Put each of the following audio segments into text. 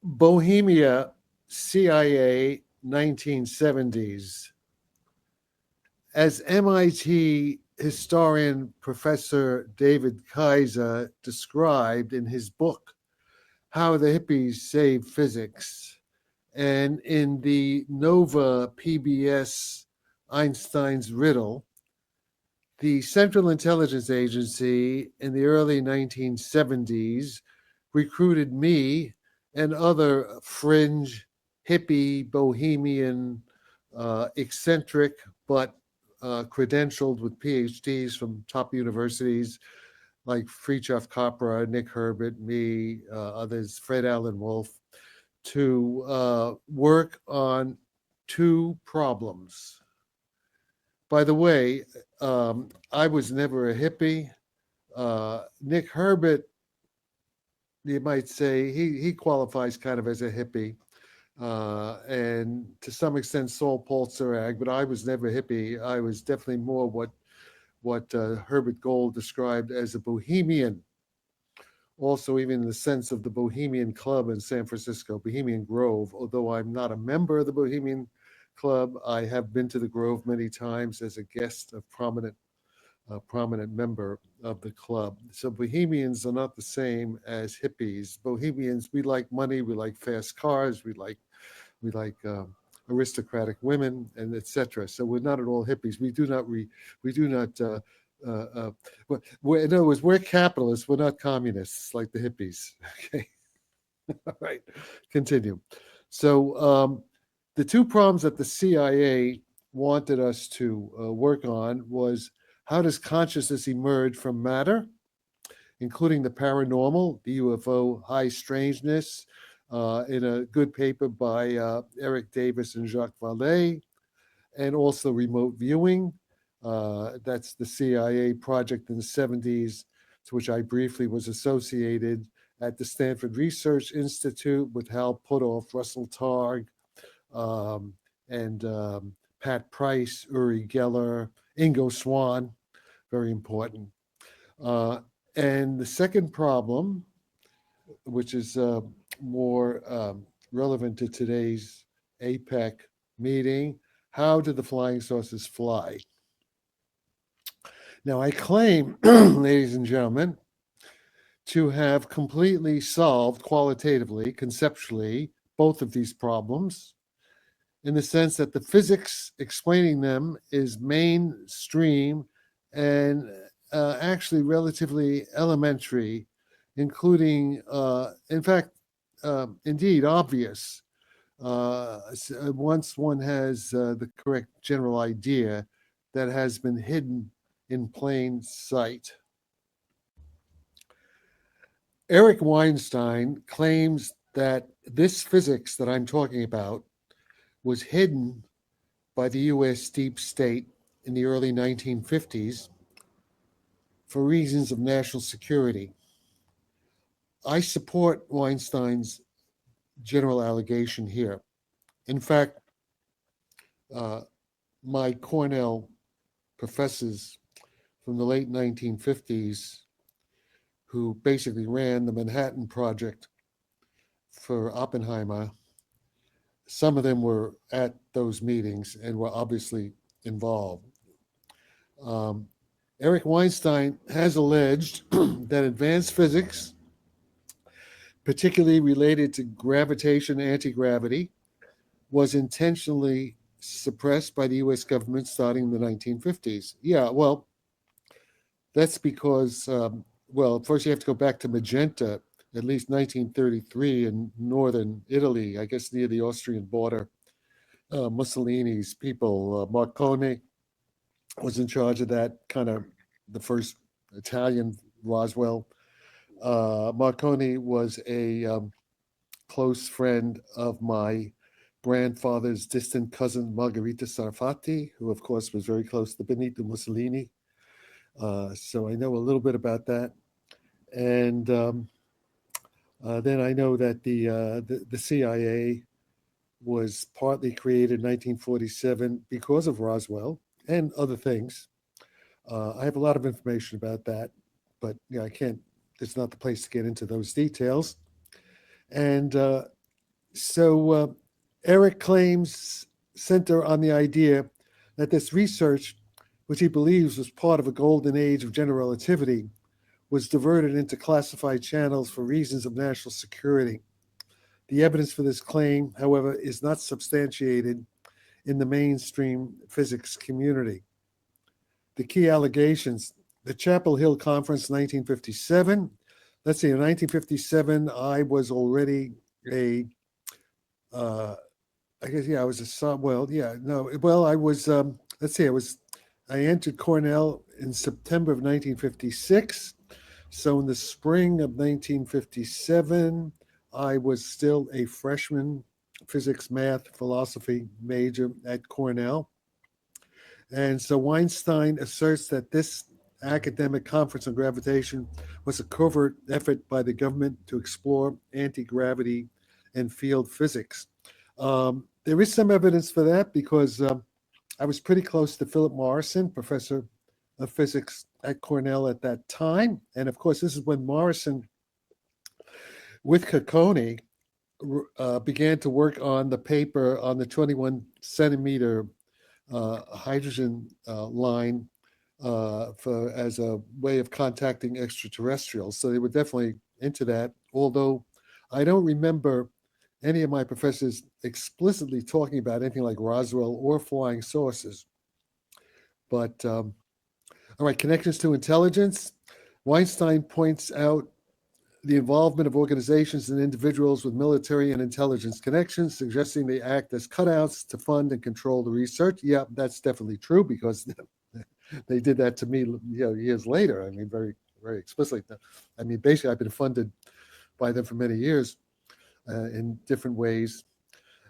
Bohemia, CIA, 1970s. As MIT historian Professor David Kaiser described in his book, How the Hippies Saved Physics, and in the Nova PBS Einstein's Riddle, the Central Intelligence Agency in the early 1970s recruited me and other fringe, hippie, bohemian, eccentric, but credentialed with PhDs from top universities like Fritjof Capra, Nick Herbert, me, others, Fred Allen Wolf, to work on two problems. By the way, I was never a hippie. Nick Herbert, you might say, he qualifies kind of as a hippie. And to some extent, Saul Polzerag, but I was never a hippie. I was definitely more what Herbert Gold described as a bohemian. Also, even in the sense of the Bohemian Club in San Francisco, Bohemian Grove. Although I'm not a member of the Bohemian Club, I have been to the Grove many times as a guest, a prominent member of the club. So Bohemians are not the same as hippies. Bohemians, we like money, we like fast cars, we like aristocratic women, and etc. So we're not at all hippies. We do not. In other words, we're capitalists. We're not communists like the hippies. Okay, all right. Continue. So the two problems that the CIA wanted us to work on was how does consciousness emerge from matter, including the paranormal, the UFO, high strangeness, in a good paper by Eric Davis and Jacques Vallée, and also remote viewing. That's the CIA project in the 70s, to which I briefly was associated at the Stanford Research Institute with Hal Puthoff, Russell Targ, and Pat Price, Uri Geller, Ingo Swann, very important. And the second problem, which is more relevant to today's APEC meeting, how do the flying saucers fly? Now, I claim, ladies and gentlemen, to have completely solved qualitatively, conceptually, both of these problems, in the sense that the physics explaining them is mainstream and actually relatively elementary, including, in fact, indeed obvious. Once one has the correct general idea that has been hidden in plain sight. Eric Weinstein claims that this physics that I'm talking about was hidden by the US deep state in the early 1950s for reasons of national security. I support Weinstein's general allegation here. In fact, my Cornell professors from the late 1950s, who basically ran the Manhattan Project for Oppenheimer, some of them were at those meetings and were obviously involved. Eric Weinstein has alleged that advanced physics, particularly related to gravitation, anti-gravity, was intentionally suppressed by the US government starting in the 1950s. Yeah, well, that's because, first you have to go back to Magenta, at least 1933 in northern Italy, I guess near the Austrian border. Mussolini's people, Marconi was in charge of that, kind of the first Italian Roswell. Marconi was a close friend of my grandfather's distant cousin, Margherita Sarfatti, who, of course, was very close to Benito Mussolini. So I know a little bit about that. And then I know that the CIA was partly created in 1947 because of Roswell and other things. I have a lot of information about that, but I can't, it's not the place to get into those details. And So Eric claims center on the idea that this research, which he believes was part of a golden age of general relativity, was diverted into classified channels for reasons of national security. The evidence for this claim, however, is not substantiated in the mainstream physics community. The key allegations: the Chapel Hill Conference, 1957. Let's see, in 1957, I was already a, uh, I guess, yeah, I was a, well, yeah, no, well, I was, let's see, I entered Cornell in September of 1956. So in the spring of 1957, I was still a freshman physics, math, philosophy major at Cornell. And so Weinstein asserts that this academic conference on gravitation was a covert effort by the government to explore anti gravity and field physics. There is some evidence for that because I was pretty close to Philip Morrison, professor of physics at Cornell at that time. And of course, this is when Morrison, with Cocconi, began to work on the paper on the 21 centimeter hydrogen line as a way of contacting extraterrestrials. So they were definitely into that, although I don't remember any of my professors explicitly talking about anything like Roswell or flying saucers. But all right, connections to intelligence. Weinstein points out the involvement of organizations and individuals with military and intelligence connections, suggesting they act as cutouts to fund and control the research. Yeah, that's definitely true because they did that to me, years later. I mean, very, very explicitly. I mean, basically, I've been funded by them for many years in different ways.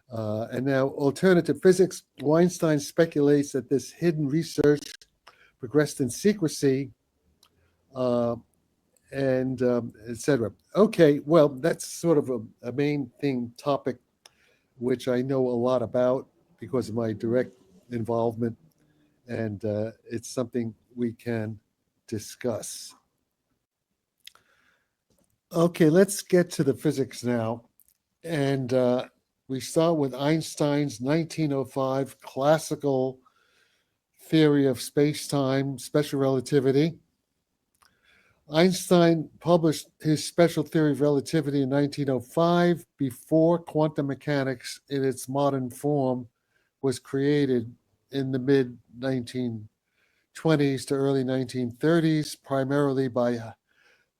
And now, alternative physics. Weinstein speculates that this hidden research progressed in secrecy, and etc. Okay, well, that's sort of a main thing topic, which I know a lot about because of my direct involvement, and it's something we can discuss. Okay, let's get to the physics now, and we start with Einstein's 1905 classical theory of space-time, special relativity. Einstein published his special theory of relativity in 1905 before quantum mechanics in its modern form was created in the mid 1920s to early 1930s, primarily by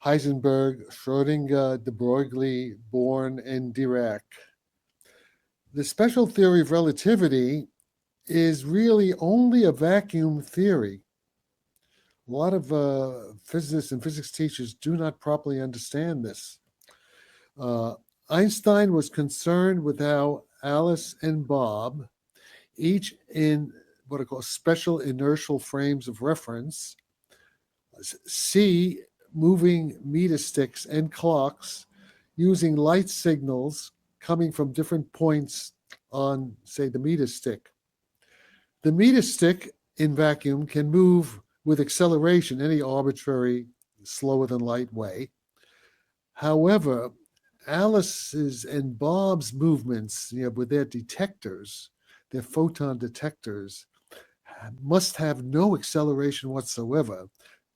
Heisenberg, Schrödinger, de Broglie, Born, and Dirac. The special theory of relativity is really only a vacuum theory. A lot of physicists and physics teachers do not properly understand this. Einstein was concerned with how Alice and Bob, each in what are called special inertial frames of reference, see moving meter sticks and clocks using light signals coming from different points on, say, the meter stick. The meter stick in vacuum can move with acceleration, any arbitrary, slower than light way. However, Alice's and Bob's movements, with their detectors, their photon detectors, must have no acceleration whatsoever,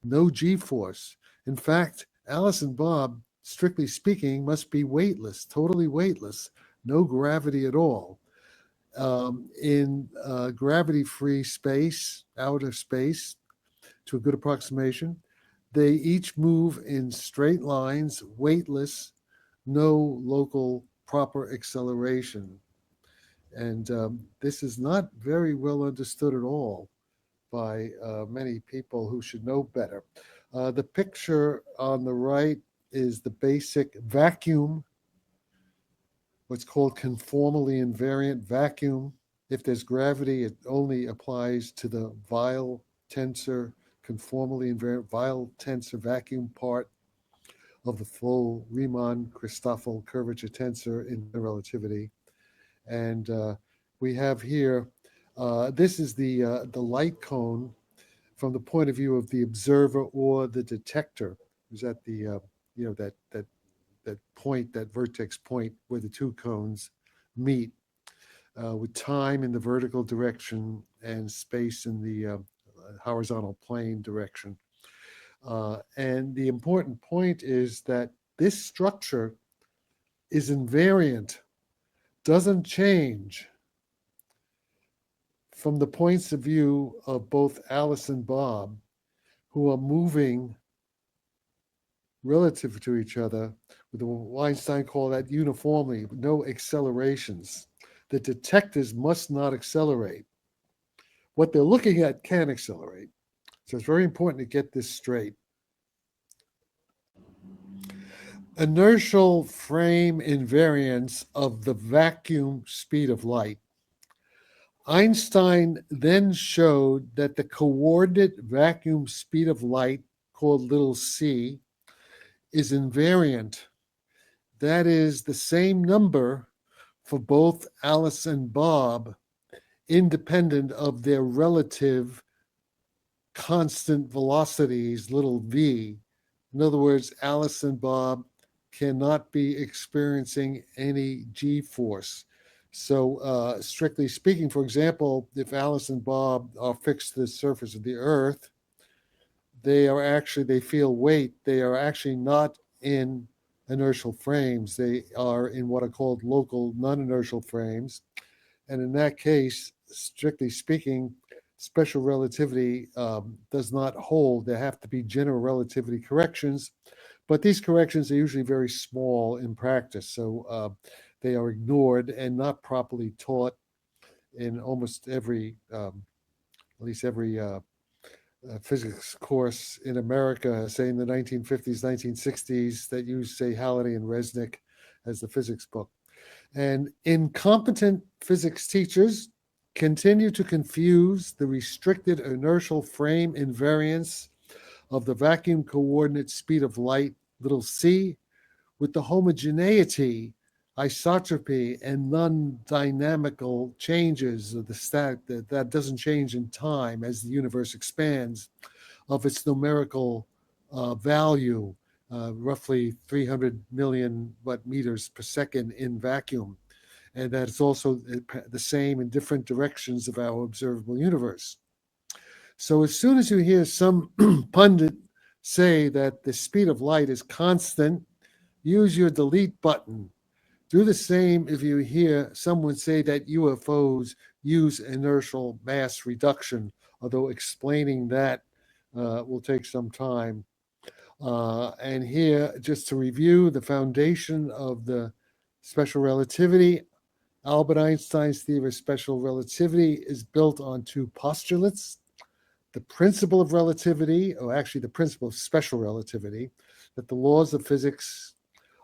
no g-force. In fact, Alice and Bob, strictly speaking, must be weightless, totally weightless, no gravity at all. In gravity-free space, outer space, to a good approximation, they each move in straight lines, weightless, no local proper acceleration. And this is not very well understood at all by many people who should know better. The picture on the right is the basic vacuum, what's called conformally invariant vacuum. If there's gravity, it only applies to the Weyl tensor, conformally invariant Weyl tensor vacuum part of the full Riemann-Christoffel curvature tensor in relativity. And we have here, this is the light cone from the point of view of the observer or the detector, who's at the, that point, that vertex point where the two cones meet, with time in the vertical direction and space in the horizontal plane direction. And the important point is that this structure is invariant, doesn't change from the points of view of both Alice and Bob, who are moving relative to each other, with Einstein called that uniformly, no accelerations. The detectors must not accelerate. What they're looking at can accelerate. So it's very important to get this straight. Inertial frame invariance of the vacuum speed of light. Einstein then showed that the coordinate vacuum speed of light, called little c, is invariant. That is the same number for both Alice and Bob, independent of their relative constant velocities, little v. In other words, Alice and Bob cannot be experiencing any g-force. So strictly speaking, for example, if Alice and Bob are fixed to the surface of the Earth, they feel weight. They are actually not in inertial frames. They are in what are called local non-inertial frames. And in that case, strictly speaking, special relativity does not hold. There have to be general relativity corrections, but these corrections are usually very small in practice. So they are ignored and not properly taught in almost every, at least every physics course in America, say in the 1950s, 1960s, that used, say, Halliday and Resnick as the physics book. And incompetent physics teachers continue to confuse the restricted inertial frame invariance of the vacuum coordinate speed of light, little c, with the homogeneity, isotropy, and non-dynamical changes of the static that doesn't change in time as the universe expands, of its numerical value, roughly 300 million meters per second in vacuum. And that's also the same in different directions of our observable universe. So as soon as you hear some pundit say that the speed of light is constant, use your delete button. Do the same if you hear someone say that UFOs use inertial mass reduction, although explaining that will take some time. And here, just to review, the foundation of the special relativity, Albert Einstein's theory of special relativity, is built on two postulates. The principle of relativity, or actually the principle of special relativity, that the laws of physics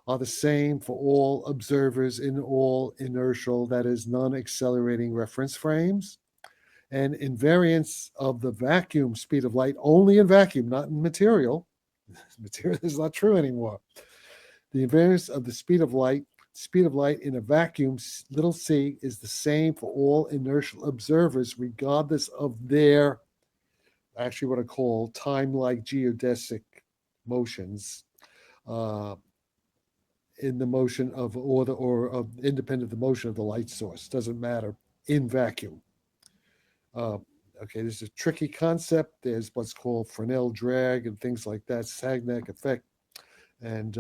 are the same for all observers in all inertial, that is, non-accelerating reference frames, and invariance of the vacuum speed of light only in vacuum, not in material. Material is not true anymore. The invariance of the speed of light in a vacuum, little c, is the same for all inertial observers, regardless of their, actually what I call time-like geodesic motions, in the motion of, or of independent of the motion of the light source. Doesn't matter in vacuum. Okay, this is a tricky concept. There's what's called Fresnel drag and things like that, Sagnac effect. And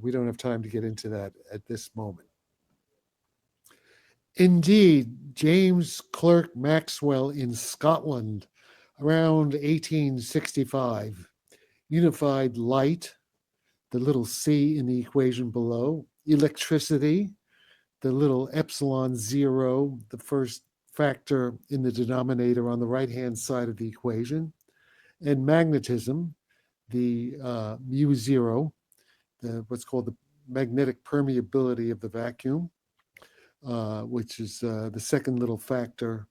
we don't have time to get into that at this moment. Indeed, James Clerk Maxwell in Scotland around 1865 unified light, the little c in the equation below, electricity, the little epsilon zero, the first factor in the denominator on the right-hand side of the equation, and magnetism, the mu zero, what's called the magnetic permeability of the vacuum, which is the second little factor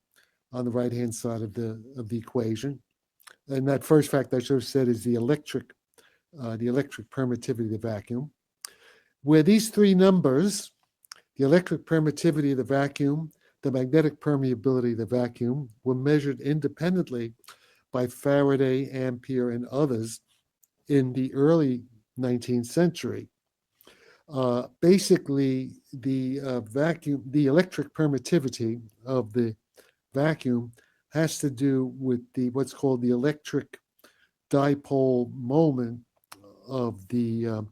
on the right-hand side of the equation. And that first factor I should have said is the electric permittivity of the vacuum, where these three numbers, the electric permittivity of the vacuum, the magnetic permeability of the vacuum, were measured independently by Faraday, Ampere, and others in the early 19th century. Basically, the electric permittivity of the vacuum has to do with the what's called the electric dipole moment of the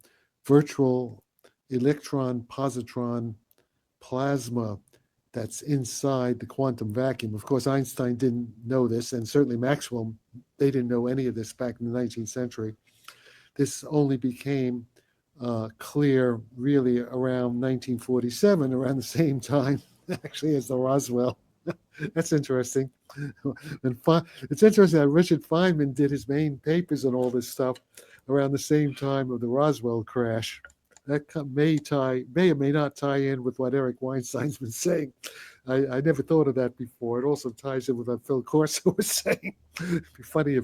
virtual electron positron plasma that's inside the quantum vacuum. Of course, Einstein didn't know this, and certainly Maxwell, they didn't know any of this back in the 19th century. This only became clear really around 1947, around the same time, actually, as the Roswell. That's interesting. It's interesting that Richard Feynman did his main papers on all this stuff around the same time of the Roswell crash. That may or may not tie in with what Eric Weinstein's been saying. I never thought of that before. It also ties in with what Phil Corso was saying. It'd be funny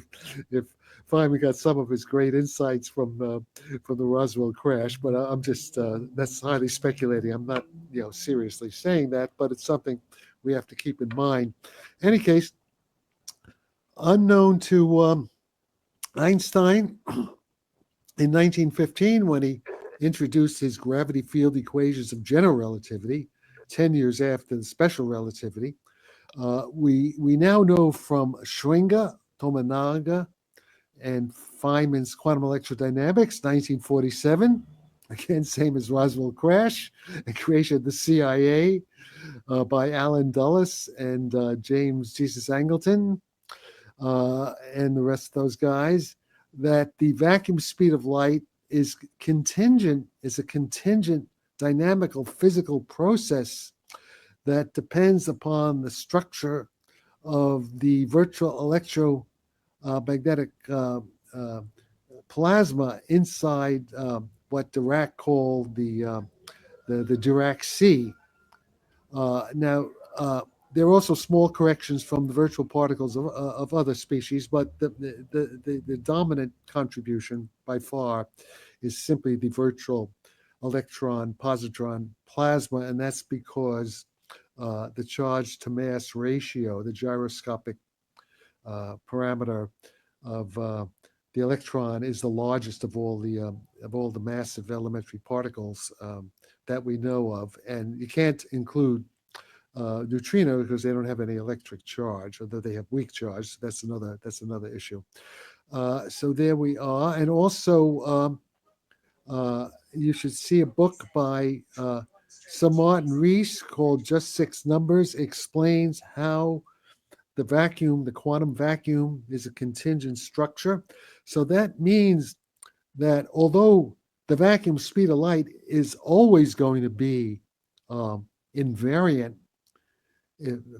if Feynman got some of his great insights from the Roswell crash, but I'm just that's highly speculating. I'm not seriously saying that, but it's something we have to keep in mind. In any case, unknown to Einstein, in 1915, when he introduced his gravity field equations of general relativity, 10 years after the special relativity, we now know from Schwinger, Tominaga, and Feynman's quantum electrodynamics, 1947, again, same as Roswell crash, and creation of the CIA by Alan Dulles and James Jesus Angleton and the rest of those guys, that the vacuum speed of light is a contingent dynamical physical process that depends upon the structure of the virtual electromagnetic plasma inside what Dirac called the Dirac sea. Now, there are also small corrections from the virtual particles of other species, but the dominant contribution by far is simply the virtual electron positron plasma, and that's because the charge to mass ratio, the gyroscopic parameter of the electron, is the largest of all the massive elementary particles that we know of, and you can't include neutrino because they don't have any electric charge, although they have weak charge. That's another issue. So there we are, and also you should see a book by Sir Martin Rees called "Just Six Numbers." Explains how the quantum vacuum, is a contingent structure. So that means that although the vacuum speed of light is always going to be invariant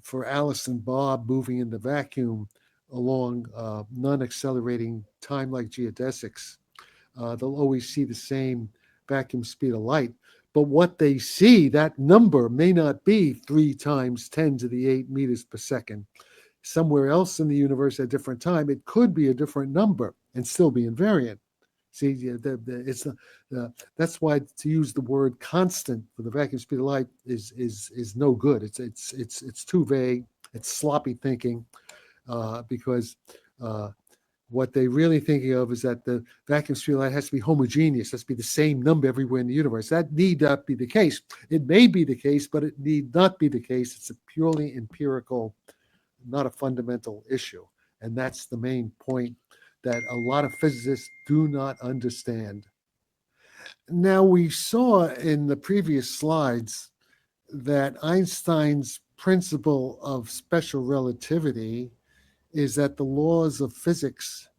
for Alice and Bob moving in the vacuum along non-accelerating time-like geodesics, they'll always see the same vacuum speed of light. But what they see, that number may not be 3 times 10 to the 8 meters per second. Somewhere else in the universe at a different time, it could be a different number and still be invariant. See, that's why to use the word constant for the vacuum speed of light is no good. It's too vague. It's sloppy thinking because what they're really thinking of is that the vacuum speed of light has to be homogeneous. It has to be the same number everywhere in the universe. That need not be the case. It may be the case, but it need not be the case. It's a purely empirical, not a fundamental issue. And that's the main point that a lot of physicists do not understand. Now, we saw in the previous slides that Einstein's principle of special relativity is that the laws of physics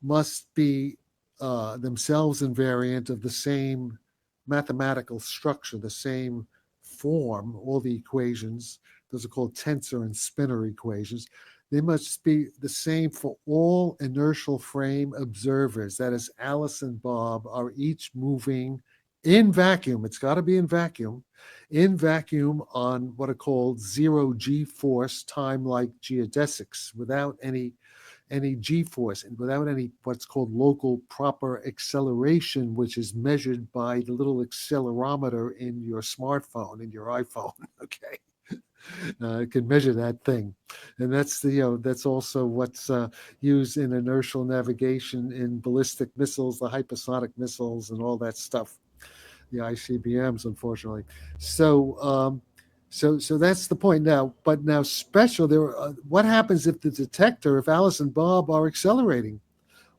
must be themselves invariant of the same mathematical structure, the same form, all the equations. Those are called tensor and spinor equations. They must be the same for all inertial frame observers. That is, Alice and Bob are each moving in vacuum. It's got to be in vacuum on what are called zero G-force time-like geodesics, without any G-force and without any what's called local proper acceleration, which is measured by the little accelerometer in your smartphone, in your iPhone. Okay. It can measure that thing, and that's also what's used in inertial navigation in ballistic missiles, the hypersonic missiles, and all that stuff. the ICBMs, unfortunately. So, so that's the point now. But now, special. What happens if the detector, if Alice and Bob are accelerating?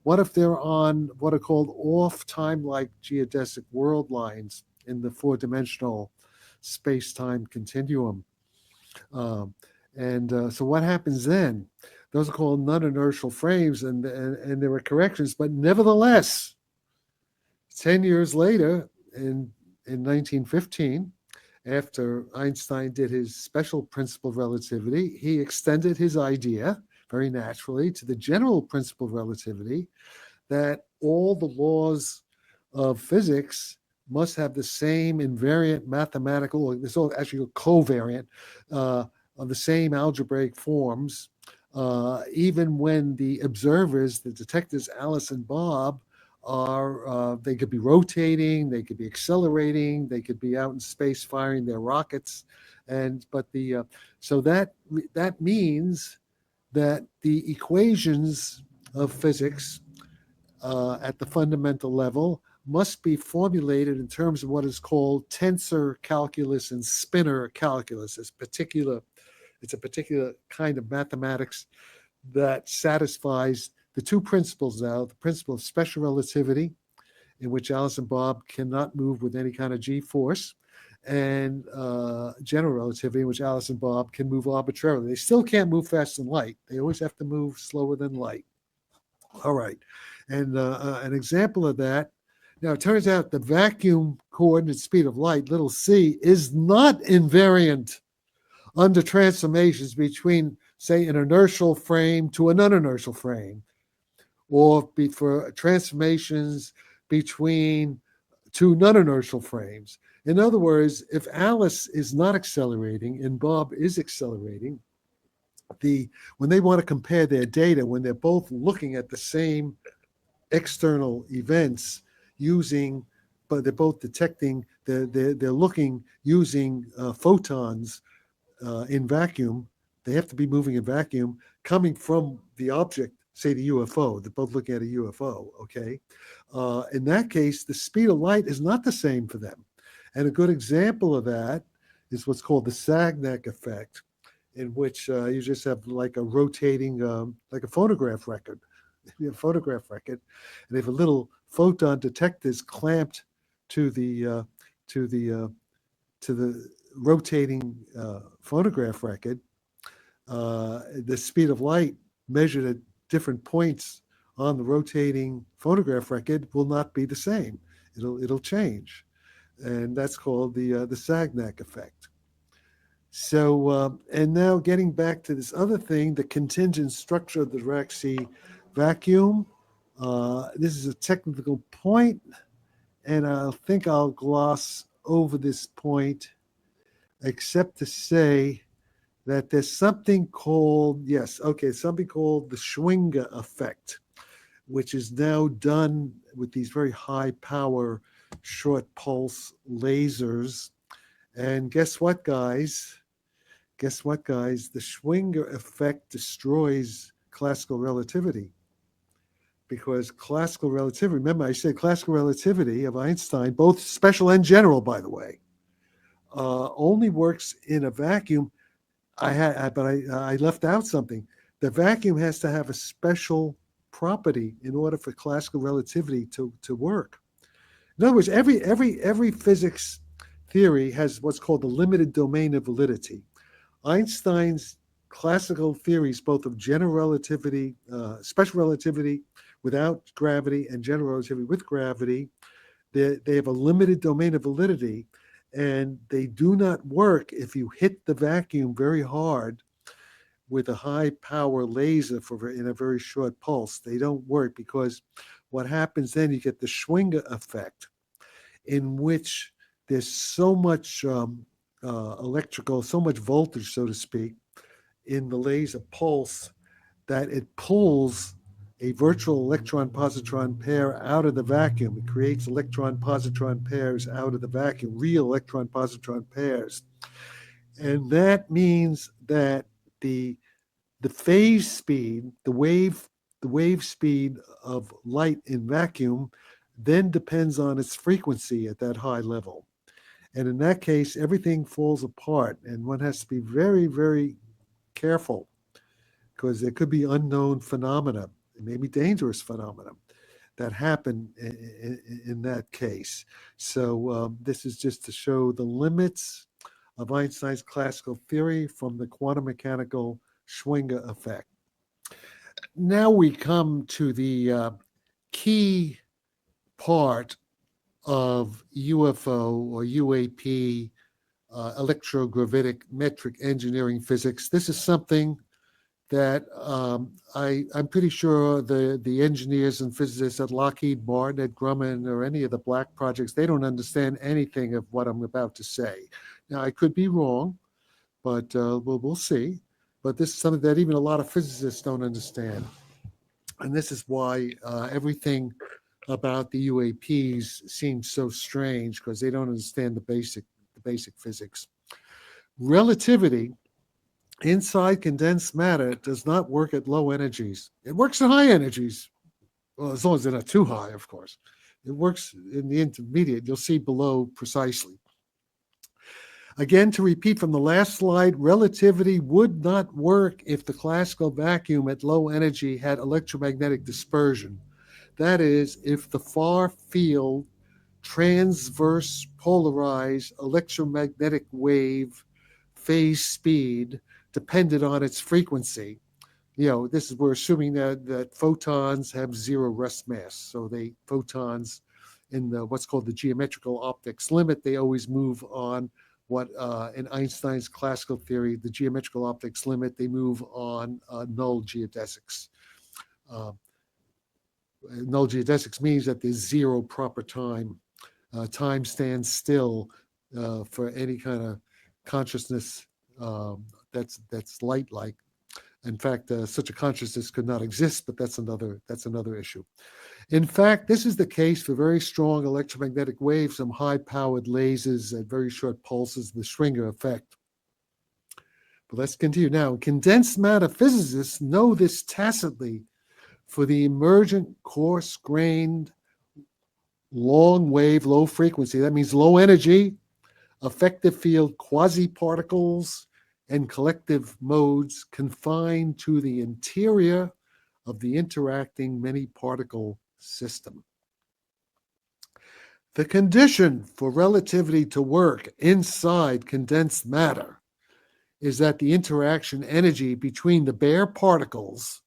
What if they're on what are called off-time-like geodesic world lines in the four-dimensional space-time continuum? Um, and so what happens then? Those are called non-inertial frames, and there are corrections. But nevertheless, 10 years later, in 1915, after Einstein did his special principle of relativity, he extended his idea very naturally to the general principle of relativity that all the laws of physics must have the same invariant mathematical, or it's all actually covariant, of the same algebraic forms, even when the observers, the detectors, Alice and Bob, they could be rotating, they could be accelerating, they could be out in space firing their rockets, so that means that the equations of physics at the fundamental level must be formulated in terms of what is called tensor calculus and spinor calculus. It's a particular kind of mathematics that satisfies the two principles now, the principle of special relativity, in which Alice and Bob cannot move with any kind of g force, and general relativity, in which Alice and Bob can move arbitrarily. They still can't move faster than light. They always have to move slower than light. All right. And an example of that, now it turns out the vacuum coordinate speed of light, little c, is not invariant under transformations between, say, an inertial frame to a non-inertial frame, or for transformations between two non-inertial frames. In other words, if Alice is not accelerating and Bob is accelerating, when they want to compare their data, when they're both looking at the same external events but they're both detecting, they're looking using photons in vacuum. They have to be moving in vacuum coming from the object, say the UFO. They're both looking at a UFO, okay? In that case, the speed of light is not the same for them. And a good example of that is what's called the Sagnac effect, in which you just have like a rotating, like a phonograph record. A phonograph record, and they have a little photon detectors clamped to the rotating phonograph record. The speed of light measured at different points on the rotating phonograph record will not be the same. It'll change, and that's called the Sagnac effect. So, and now getting back to this other thing, the contingent structure of the Dirac vacuum. This is a technical point, and I think I'll gloss over this point, except to say that there's something called, something called the Schwinger effect, which is now done with these very high power short pulse lasers. And guess what, guys? The Schwinger effect destroys classical relativity. Because classical relativity, remember I said classical relativity of Einstein, both special and general, by the way, only works in a vacuum. I left out something. The vacuum has to have a special property in order for classical relativity to work. In other words, every physics theory has what's called the limited domain of validity. Einstein's classical theories, both of general relativity, special relativity without gravity, and general relativity with gravity, they have a limited domain of validity, and they do not work if you hit the vacuum very hard with a high power laser in a very short pulse. They don't work because what happens then, you get the Schwinger effect, in which there's so much electrical, so much voltage, so to speak, in the laser pulse that it pulls a virtual electron-positron pair out of the vacuum. It creates electron-positron pairs out of the vacuum, real electron-positron pairs. And that means that the phase speed, the wave speed of light in vacuum then depends on its frequency at that high level. And in that case, everything falls apart, and one has to be very, very careful because there could be unknown phenomena, maybe dangerous phenomena that happen in that case. So this is just to show the limits of Einstein's classical theory from the quantum mechanical Schwinger effect. Now we come to the key part of UFO or UAP, electrogravitic engineering physics. This is something that I'm pretty sure the engineers and physicists at Lockheed Martin, at Grumman, or any of the black projects, they don't understand anything of what I'm about to say. Now, I could be wrong, but we'll see. But this is something that even a lot of physicists don't understand. And this is why everything about the UAPs seems so strange, because they don't understand the basic physics. Relativity inside condensed matter does not work at low energies. It works at high energies. Well, as long as they're not too high, of course. It works in the intermediate. You'll see below precisely. Again, to repeat from the last slide, relativity would not work if the classical vacuum at low energy had electromagnetic dispersion. That is, if the far field transverse polarized electromagnetic wave phase speed depended on its frequency. This is, we're assuming that photons have zero rest mass. So photons in what's called the geometrical optics limit, they always move on what in Einstein's classical theory, the geometrical optics limit, they move on null geodesics. Null geodesics means that there's zero proper time. Time stands still for any kind of consciousness that's light-like. In fact, such a consciousness could not exist, but that's another issue. In fact, this is the case for very strong electromagnetic waves, some high-powered lasers at very short pulses, the Schwinger effect. But let's continue now. Condensed matter physicists know this tacitly for the emergent, coarse-grained, long-wave, low-frequency. That means low energy, effective field quasi-particles, and collective modes confined to the interior of the interacting many-particle system. The condition for relativity to work inside condensed matter is that the interaction energy between the bare particles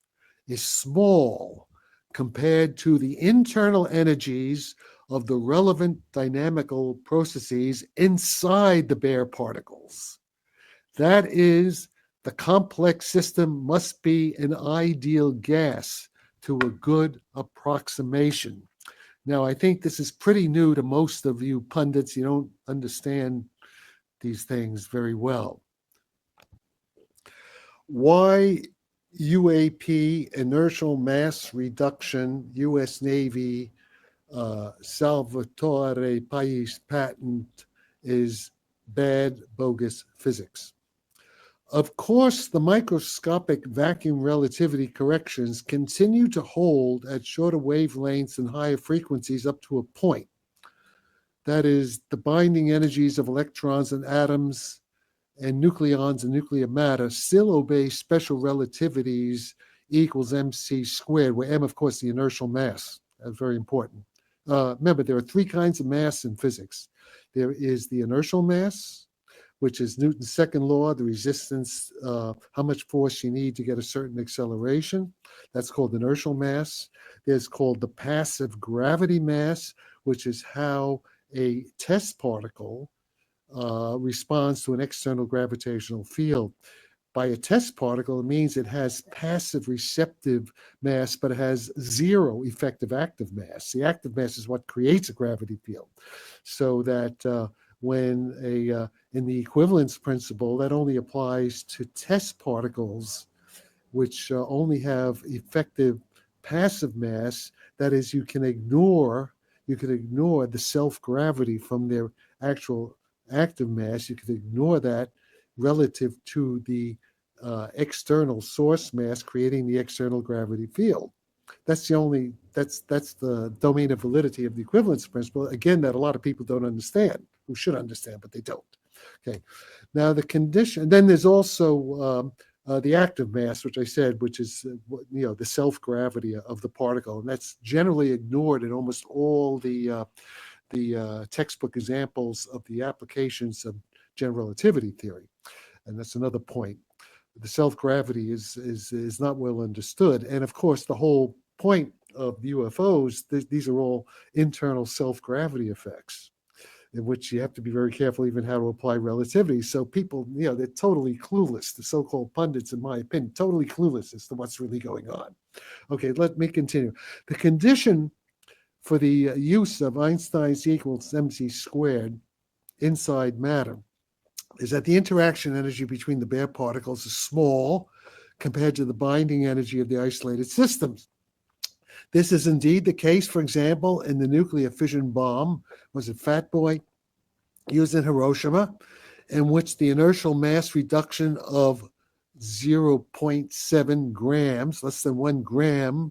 is small compared to the internal energies of the relevant dynamical processes inside the bare particles. That is, the complex system must be an ideal gas to a good approximation. Now, I think this is pretty new to most of you pundits. You don't understand these things very well. Why UAP, inertial mass reduction, U.S. Navy, Salvatore Pais patent is bad, bogus physics. Of course, the microscopic vacuum relativity corrections continue to hold at shorter wavelengths and higher frequencies up to a point. That is, the binding energies of electrons and atoms and nucleons and nuclear matter still obey special relativities equals mc squared, where m, of course, the inertial mass. That's very important. Remember, there are three kinds of mass in physics. There is the inertial mass, which is Newton's second law, the resistance, how much force you need to get a certain acceleration. That's called inertial mass. There's called the passive gravity mass, which is how a test particle responds to an external gravitational field. By a test particle, it means it has passive receptive mass, but it has zero effective active mass. The active mass is what creates a gravity field. So that when in the equivalence principle, that only applies to test particles, which only have effective passive mass. That is, you can ignore the self-gravity from their actual active mass. You can ignore that relative to the external source mass creating the external gravity field. That's the domain of validity of the equivalence principle. Again, that a lot of people don't understand, who should understand, but they don't. Okay. Now the condition. Then there's also the active mass, which I said, which is the self-gravity of the particle, and that's generally ignored in almost all the textbook examples of the applications of general relativity theory. And that's another point. The self-gravity is not well understood. And of course, the whole point of UFOs, these are all internal self-gravity effects, in which you have to be very careful even how to apply relativity. So people, they're totally clueless. The so-called pundits, in my opinion, totally clueless as to what's really going on. Okay, let me continue. The condition for the use of Einstein's E equals mc squared inside matter is that the interaction energy between the bare particles is small compared to the binding energy of the isolated systems. This is indeed the case, for example, in the nuclear fission bomb, was it Fat Boy, used in Hiroshima, in which the inertial mass reduction of 0.7 grams, less than 1 gram,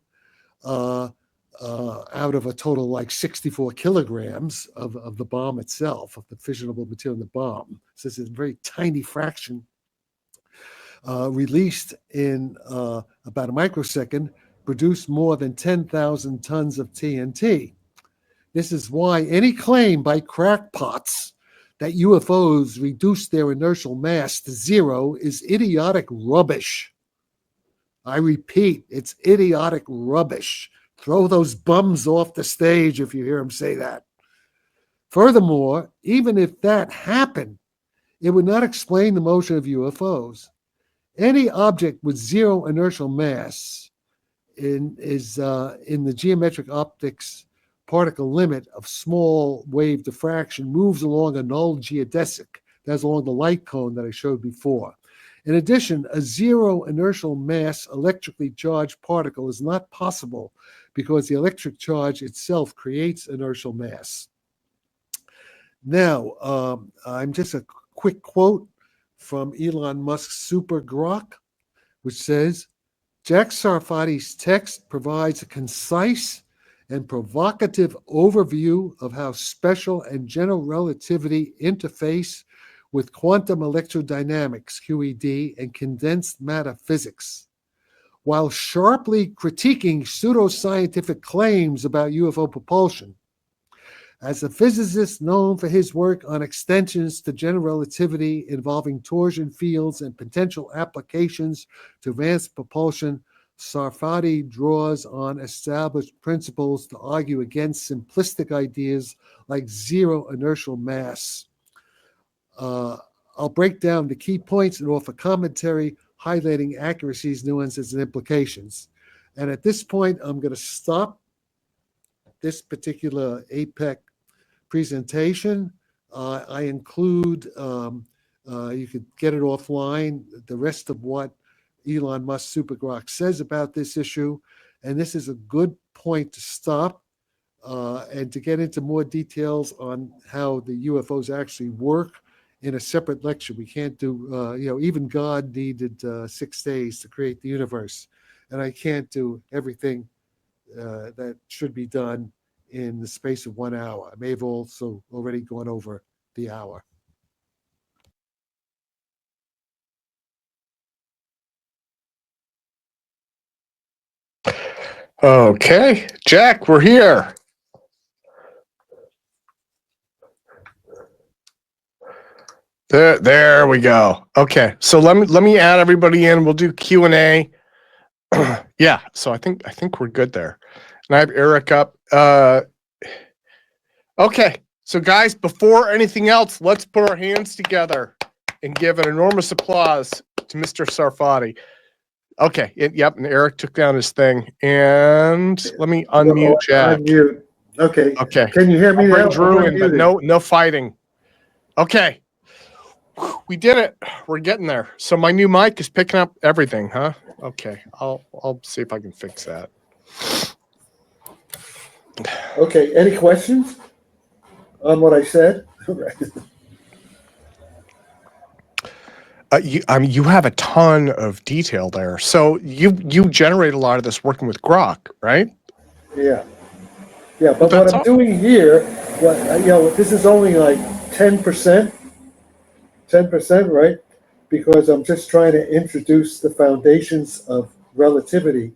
out of a total like 64 kilograms of the bomb itself, of the fissionable material in the bomb. So this is a very tiny fraction released in about a microsecond, produced more than 10,000 tons of TNT. This is why any claim by crackpots that UFOs reduce their inertial mass to zero is idiotic rubbish. I repeat, it's idiotic rubbish. Throw those bums off the stage if you hear them say that. Furthermore, even if that happened, it would not explain the motion of UFOs. Any object with zero inertial mass in the geometric optics particle limit of small wave diffraction moves along a null geodesic. That's along the light cone that I showed before. In addition, a zero inertial mass electrically charged particle is not possible because the electric charge itself creates inertial mass. Now, I'm just a quick quote from Elon Musk's Super Grok, which says, Jack Sarfatti's text provides a concise and provocative overview of how special and general relativity interface with quantum electrodynamics, QED, and condensed matter physics, while sharply critiquing pseudoscientific claims about UFO propulsion. As a physicist known for his work on extensions to general relativity involving torsion fields and potential applications to advanced propulsion, Sarfatti draws on established principles to argue against simplistic ideas like zero inertial mass. I'll break down the key points and offer commentary highlighting accuracies, nuances, and implications. And at this point, I'm going to stop this particular APEC presentation. I include, you could get it offline, the rest of what Elon Musk Super Grok says about this issue. And this is a good point to stop and to get into more details on how the UFOs actually work in a separate lecture. We can't do, even God needed 6 days to create the universe. And I can't do everything that should be done in the space of 1 hour. I may have also already gone over the hour. Okay, Jack, we're here. There we go. Okay, so let me add everybody in. We'll do Q&A. Yeah, so I think we're good there. And I have Eric up. Okay, so guys, before anything else, let's put our hands together and give an enormous applause to Mr. Sarfatti. Okay, yep, and Eric took down his thing. And let me unmute Jack. Unmute. Okay. Okay. Can you hear me now? Drew in, but no fighting. Okay. We did it. We're getting there. So my new mic is picking up everything, huh? Okay. I'll see if I can fix that. Okay. Any questions on what I said? You have a ton of detail there. So you generate a lot of this working with Grok, right? Yeah. Yeah, Well, but what I'm doing here, this is only like 10%, right? Because I'm just trying to introduce the foundations of relativity.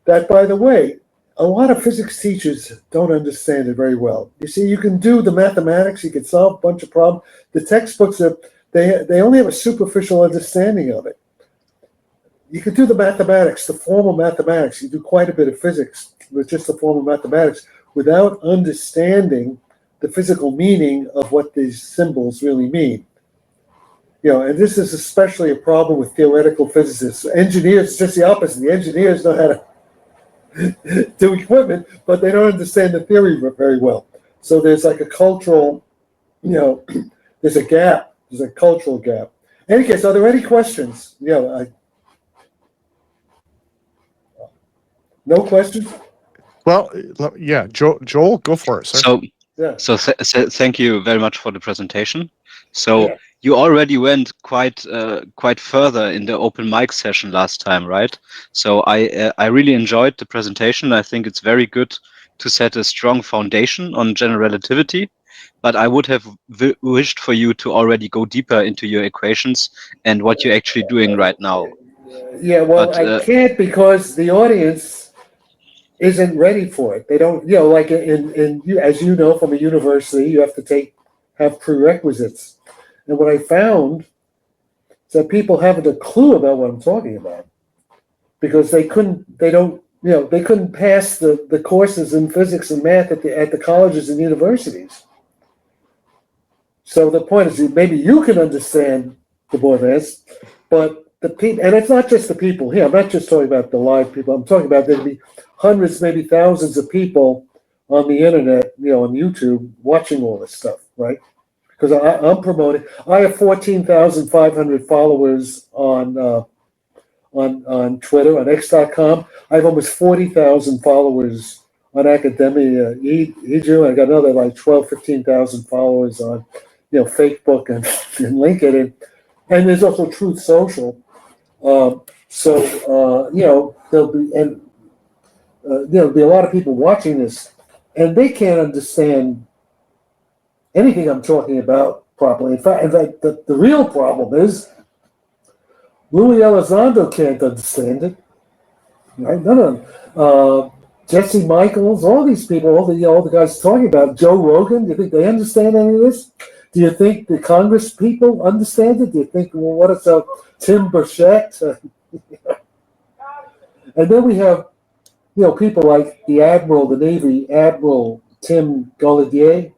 That, by the way, a lot of physics teachers don't understand it very well. You see, you can do the mathematics, you can solve a bunch of problems. The textbooks they only have a superficial understanding of it. You can do the mathematics, the formal mathematics. You do quite a bit of physics with just the formal mathematics without understanding the physical meaning of what these symbols really mean. And this is especially a problem with theoretical physicists. Engineers, it's just the opposite. The engineers know how to do equipment, but they don't understand the theory very well. So there's like a cultural, there's a gap. There's a cultural gap. In any case, are there any questions? No questions? Well, yeah, Joel, go for it, sir. So thank you very much for the presentation. So you already went quite further in the open mic session last time, right? So I really enjoyed the presentation. I think it's very good to set a strong foundation on general relativity, but I would have wished for you to already go deeper into your equations and what you're actually doing right now. Yeah, well, I can't because the audience isn't ready for it. They don't, like as you know from a university, you have to have prerequisites. And what I found is that people haven't a clue about what I'm talking about because they couldn't pass the courses in physics and math at the colleges and universities. So the point is, maybe you can understand the more advanced, but the people, and it's not just the people here. I'm not just talking about the live people. I'm talking about there'd be hundreds, maybe thousands of people on the internet, on YouTube, watching all this stuff, right? Because I'm promoting. I have 14,500 followers on Twitter, on X.com. I have almost 40,000 followers on Academia Edu. I got another like 12, 15,000 followers on, Facebook and LinkedIn, and there's also Truth Social. There'll be a lot of people watching this, and they can't understand anything I'm talking about properly. In fact, the real problem is Louis Elizondo can't understand it. Right? None of them. Jesse Michaels, all these people, all the guys talking about Joe Rogan. Do you think they understand any of this? Do you think the Congress people understand it? Do you think, well, what is Tim Burchett? And then we have, people like the Admiral, the Navy Admiral Tim Gaudier.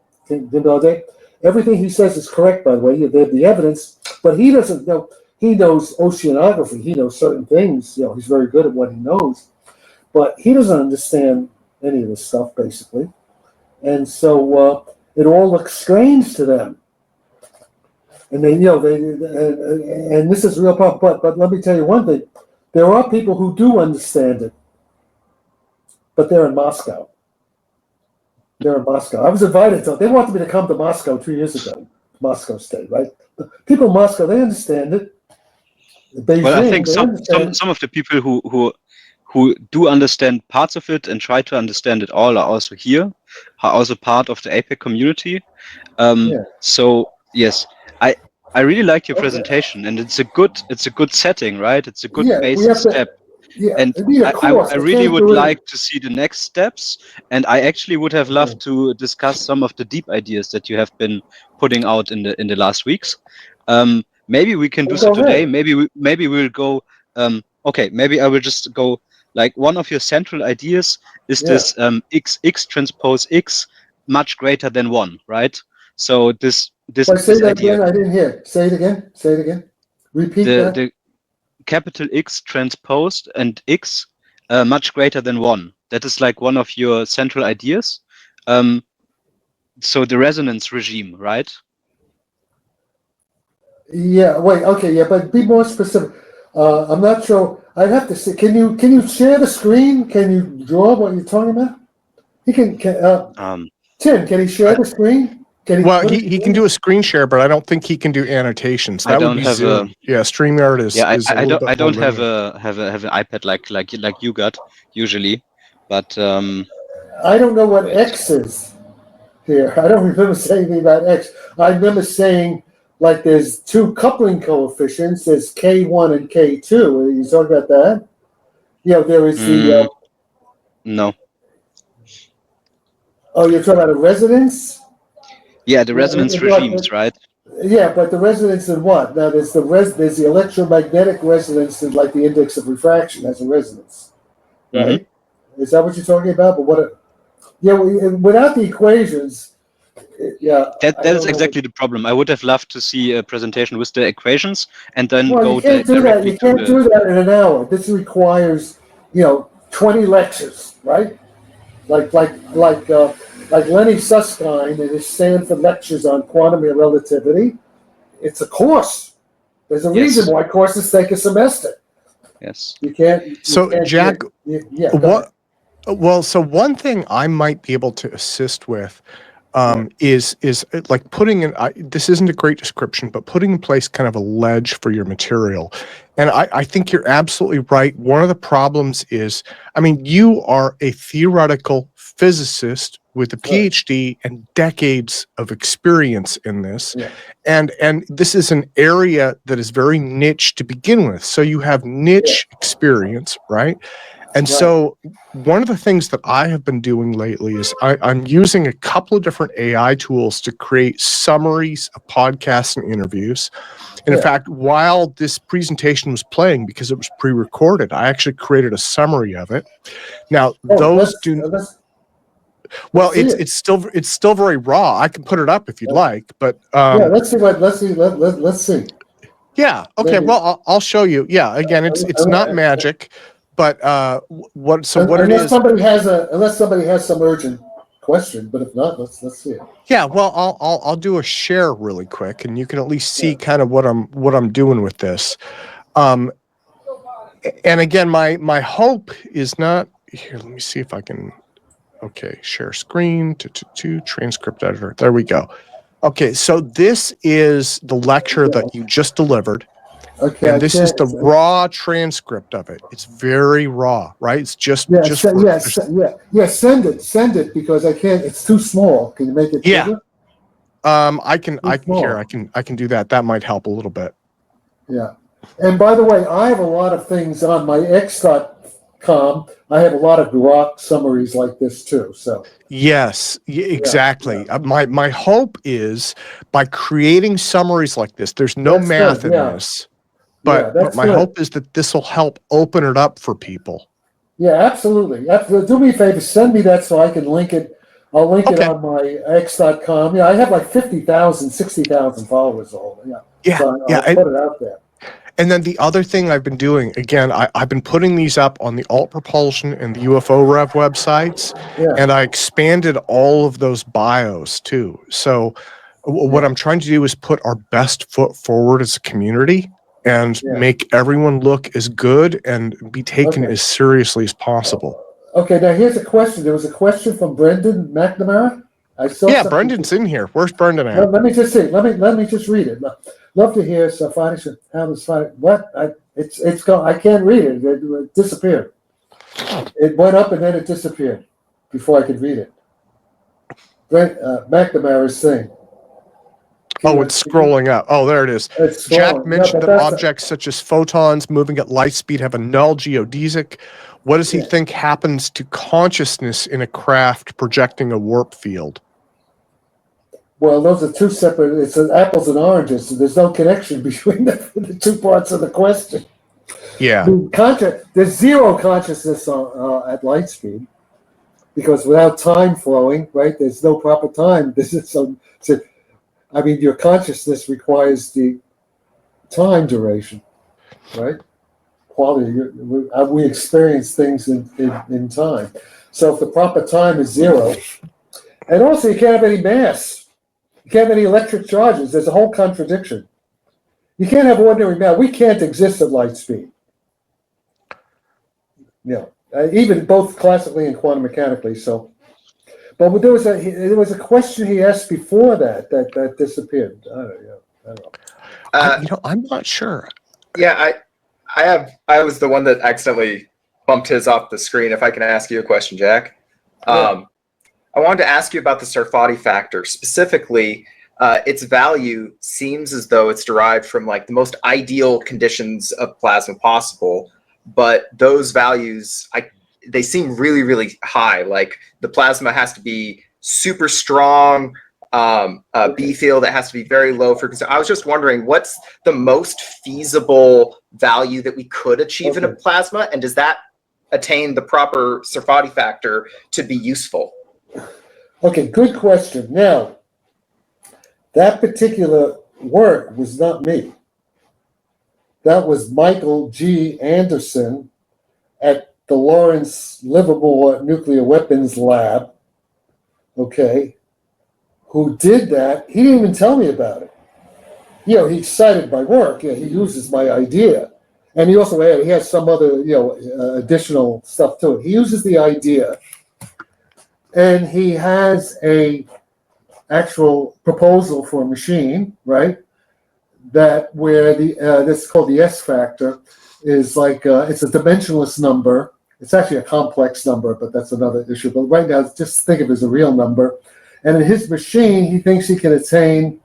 Everything he says is correct, by the way. They have the evidence, but he doesn't know. He knows oceanography. He knows certain things. He's very good at what he knows, but he doesn't understand any of this stuff, basically. And so it all looks strange to them. And and this is a real problem. But let me tell you one thing: there are people who do understand it, but they're in Moscow. They're in Moscow. I was invited to. They wanted me to come to Moscow 2 years ago. Moscow State, right? The people in Moscow, they understand it. Beijing, well, I think some of the people who do understand parts of it and try to understand it all are also here, are also part of the APEC community. So yes, I really like your presentation, and it's a good setting, right? It's a good basic step. And I really would like to see the next steps, and I actually would have loved to discuss some of the deep ideas that you have been putting out in the last weeks. Maybe we can do so today. Maybe we'll go. Okay, maybe I will just go. Like, one of your central ideas is this x transpose x much greater than 1, right? So this say that idea again. I didn't hear. Say it again. Repeat that. The capital X transposed and x much greater than 1. That is like one of your central ideas. So the resonance regime, right? Yeah. Wait. Okay. Yeah. But be more specific. I'm not sure. I'd have to see. Can you share the screen? Can you draw what you're talking about? He can. Tim, can he share the screen? Well, he can do a screen share, but I don't think he can do annotations. That would be Zoom. Yeah, StreamYard is. Yeah, is a I little don't. bit I more don't have limited. an iPad like you got usually, but I don't know what X is here. I don't remember saying anything about X. I remember saying like there's two coupling coefficients. There's K1 and K2. Are you talking about that? Yeah, there is the. No. Oh, you're talking about a resonance? Yeah, the resonance regimes, right? Yeah, but the resonance in what? Now there's there's the electromagnetic resonance in like the index of refraction as a resonance, right? Is that what you're talking about? But what? Yeah, without the equations, yeah. That is exactly the problem. I would have loved to see a presentation with the equations and then Well, go you can't do that. directly You to can't do that in an hour. This requires, 20 lectures, right? Like Lenny Susskind and his Stanford lectures on quantum relativity. It's a course. There's a reason why courses take a semester. Yes. You can't. So, Jack, yeah. what? Well, so one thing I might be able to assist with is like putting in. This isn't a great description, but putting in place kind of a ledge for your material. And I think you're absolutely right. One of the problems is, I mean, you are a theoretical physicist with a PhD and decades of experience in this. Yeah. And this is an area that is very niche to begin with. So you have niche experience, right? And so one of the things that I have been doing lately is I'm using a couple of different AI tools to create summaries of podcasts and interviews. And in fact, while this presentation was playing, because it was pre-recorded, I actually created a summary of it. Now, it's still very raw. I can put it up if you'd like, but let's see. Yeah. Okay. Maybe. Well, I'll show you. Yeah. Again, it's not magic, but what it is. Unless somebody has some urgent question, but if not, let's see it. Yeah. Well, I'll do a share really quick, and you can at least see kind of what I'm doing with this. And again, my hope is not here. Let me see if I can. Okay, share screen to transcript editor. There we go. Okay, so this is the lecture that you just delivered. Okay, and this is the raw transcript of it. It's very raw, right? It's just send it because I can't. It's too small. Can you make it bigger? I can do that. That might help a little bit. Yeah, and by the way, I have a lot of things on my X.com. I have a lot of Grok summaries like this too. So yes, exactly. My hope is by creating summaries like this. There's no math in this. But my hope is that this will help open it up for people. Yeah, absolutely. Do me a favor, send me that so I can link it. I'll link it on my X.com. Yeah, I have like 50,000, 60,000 followers all. So I'll put it out there. And then the other thing I've been doing, again, I've been putting these up on the Alt Propulsion and the UFO Rev websites, and I expanded all of those bios too. So what I'm trying to do is put our best foot forward as a community and make everyone look as good and be taken as seriously as possible. Okay, now here's a question. There was a question from Brendan McNamara. Brendan's in here. Where's Brendan at? Let me just see. Let me just read it. Love to hear Sarfatti. How does what? It's gone. I can't read it. It disappeared. It went up and then it disappeared before I could read it. McNamara's thing. It's scrolling up. Oh, there it is. Jack mentioned that objects such as photons moving at light speed have a null geodesic. What does he think happens to consciousness in a craft projecting a warp field? Well, those are two separate. It's apples and oranges. So there's no connection between the two parts of the question. Yeah. There's zero consciousness at light speed because without time flowing, right? There's no proper time. I mean, your consciousness requires the time duration, right? Quality. We experience things in time. So if the proper time is zero, and also you can't have any mass. You can't have any electric charges. There's a whole contradiction. You can't have ordinary matter. We can't exist at light speed. Even both classically and quantum mechanically. So, But there was a question he asked before that disappeared. I don't know. I'm not sure. Yeah, I was the one that accidentally bumped his off the screen. If I can ask you a question, Jack. Yeah. I wanted to ask you about the Sarfatti factor. Specifically, its value seems as though it's derived from like the most ideal conditions of plasma possible, but those values, they seem really, really high. Like the plasma has to be super strong, B field that has to be very low frequency. I was just wondering, what's the most feasible value that we could achieve in a plasma, and does that attain the proper Sarfatti factor to be useful? Okay, good question. Now, that particular work was not me. That was Michael G. Anderson at the Lawrence Livermore Nuclear Weapons Lab, okay, who did that. He didn't even tell me about it. He cited my work. He uses my idea. And he also he has some other, additional stuff to it. He uses the idea, and he has a actual proposal for a machine, right? That where this is called the S factor is like it's a dimensionless number. It's actually a complex number, but that's another issue. But right now, just think of it as a real number. And in his machine, he thinks he can attain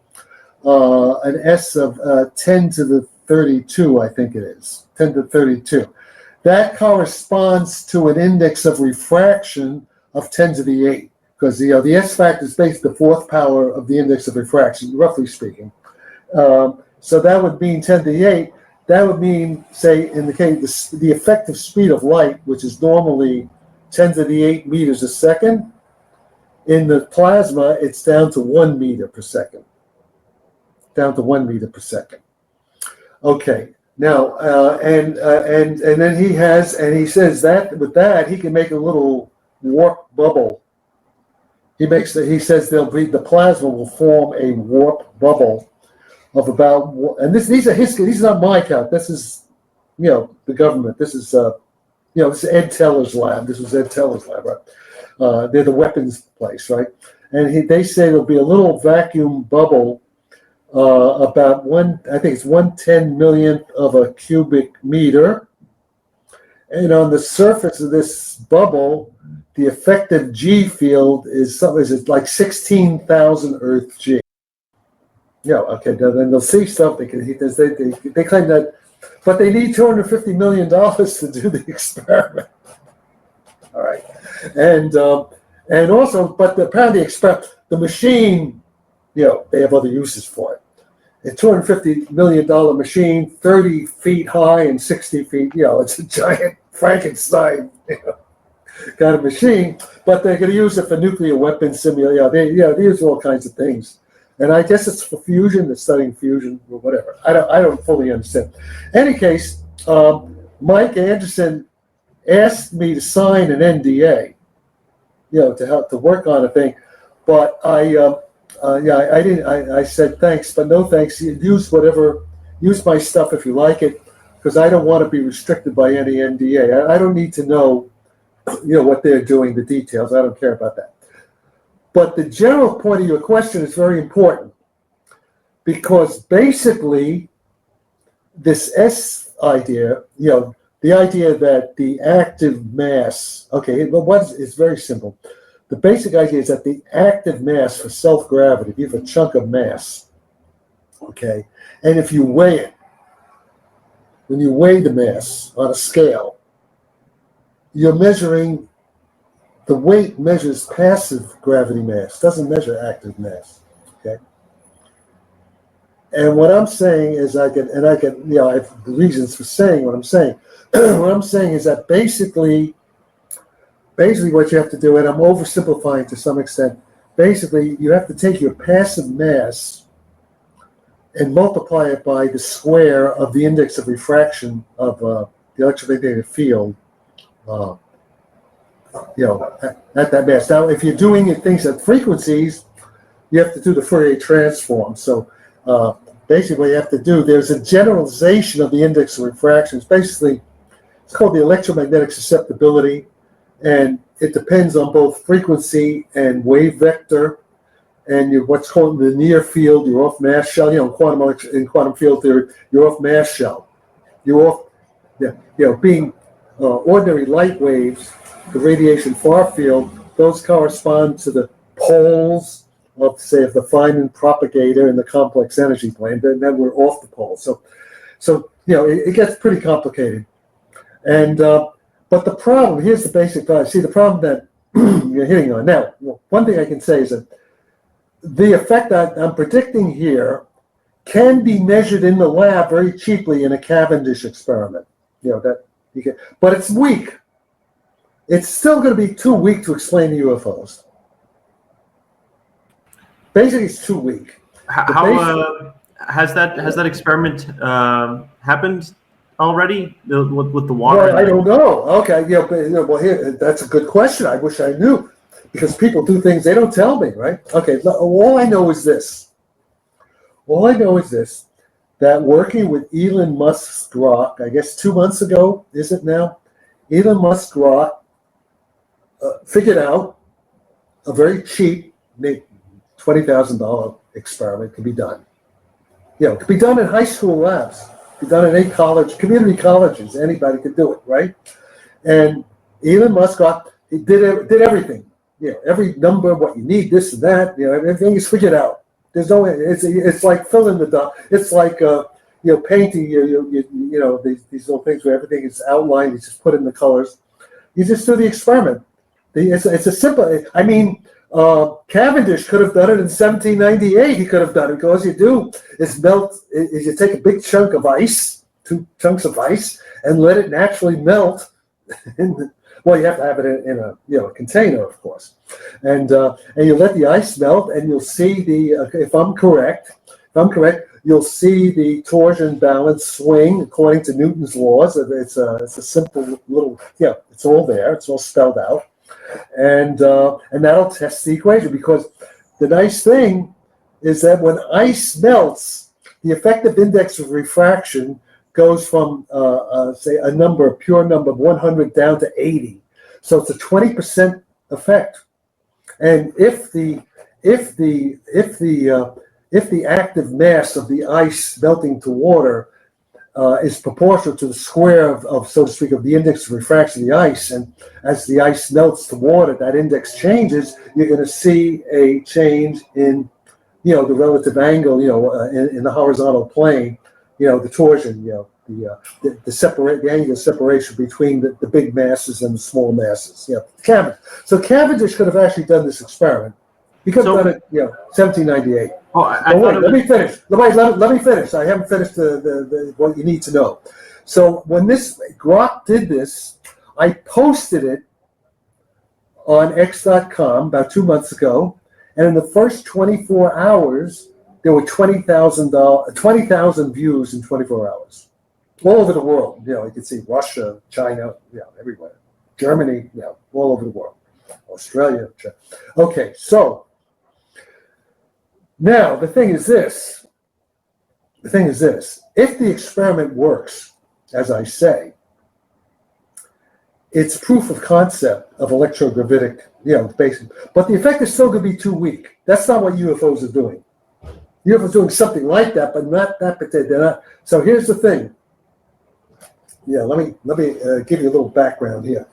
an S of 10 to the 32, I think it is, 10 to 32. That corresponds to an index of refraction of 10 to the 8, because the S factor is basically the fourth power of the index of refraction, roughly speaking. So that would mean 10 to the 8. That would mean, say, in the case, the effective speed of light, which is normally 10 to the 8 meters a second. In the plasma, it's down to 1 meter per second. Down to 1 meter per second. Okay. Now, and then he says that with that he can make a little warp bubble. He says the plasma will form a warp bubble of about, and these are not my count. This is, the government. This is, this is Ed Teller's lab. This was Ed Teller's lab, right? They're the weapons place, right? And they say there'll be a little vacuum bubble about I think it's 1/10 millionth of a cubic meter. And on the surface of this bubble, the effective G field is like 16,000 Earth G. Okay, then they'll see something. They claim that, but they need $250 million to do the experiment. All right, and also, but apparently the machine, they have other uses for it. A $250 million machine, 30 feet high and 60 feet, it's a giant Frankenstein kind of machine, but they're going to use it for nuclear weapons simulation. They use all kinds of things. And I guess it's for fusion, they're studying fusion or whatever. I don't fully understand. In any case, Mike Anderson asked me to sign an NDA, to help to work on a thing, but I didn't. I said thanks, but no thanks. Use my stuff if you like it, because I don't want to be restricted by any NDA. I don't need to know, what they're doing, the details. I don't care about that. But the general point of your question is very important, because basically this S idea, the idea that the active mass, it's very simple. The basic idea is that the active mass for self-gravity, if you have a chunk of mass, okay, and if you weigh it, when you weigh the mass on a scale, you're measuring, the weight measures passive gravity mass, doesn't measure active mass, okay? And what I'm saying is I have reasons for saying what I'm saying. What I'm saying is that basically what you have to do, and I'm oversimplifying to some extent, basically you have to take your passive mass and multiply it by the square of the index of refraction of the electromagnetic field, at that mass. Now, if you're doing things at frequencies, you have to do the Fourier transform. So basically what you have to do, there's a generalization of the index of refraction. It's called the electromagnetic susceptibility. and it depends on both frequency and wave vector, and what's called the near field, your off mass shell. In quantum field theory, your off mass shell. You're off, being ordinary light waves, the radiation far field, those correspond to the poles of, say, of the Feynman propagator in the complex energy plane. Then we're off the pole. So it gets pretty complicated. And but the problem, here's the basic problem. See, the problem that you're hitting on. Now, one thing I can say is that the effect that I'm predicting here can be measured in the lab very cheaply in a Cavendish experiment. That you can, but it's weak. It's still going to be too weak to explain the UFOs. Basically, it's too weak. How has that experiment happened already with the water? Well, I don't know. Okay, well, here, that's a good question. I wish I knew, because people do things they don't tell me, right? Okay, all I know is this. That working with Elon Musk's Grok, I guess 2 months ago, is it now? Elon Musk's Grok figured out a very cheap, $20,000 experiment can be done. It could be done in high school labs, be done in community colleges. Anybody could do it, right? And Elon Musk did everything. Every number, what you need, this and that. Everything is figured out. There's no. It's like filling the dot. It's like painting. These little things where everything is outlined. You just put in the colors. You just do the experiment. It's a simple. I mean, Cavendish could have done it in 1798. He could have done it. All you do is you take a big chunk of ice, 2 chunks of ice, and let it naturally melt. Well, you have to have it in a container, of course, and you let the ice melt, and you'll see if I'm correct, you'll see the torsion balance swing according to Newton's laws. It's a simple little, it's all there, it's all spelled out, and that'll test the equation, because the nice thing is that when ice melts, the effective index of refraction goes from say a pure number of 100 down to 80. So it's a 20% effect. And if the active mass of the ice melting to water is proportional to the square of, so to speak, of the index of refraction of the ice, and as the ice melts to water, that index changes, you're going to see a change in the relative angle, in the horizontal plane, the torsion, the angular separation between the big masses and the small masses. So Cavendish could have actually done this experiment. He could have done it, 1798. Let me finish. Let me finish. I haven't finished the what you need to know. So when this Grok did this, I posted it on X.com about 2 months ago, and in the first 24 hours, there were 20,000 views in 24 hours, all over the world. You can see Russia, China, everywhere, Germany, all over the world, Australia. Okay, so now the thing is this. If the experiment works, as I say, it's proof of concept of electrogravitic, basic. But the effect is still going to be too weak. That's not what UFOs are doing. UFOs are doing something like that, but not that particular. So here's the thing. Let me give you a little background here.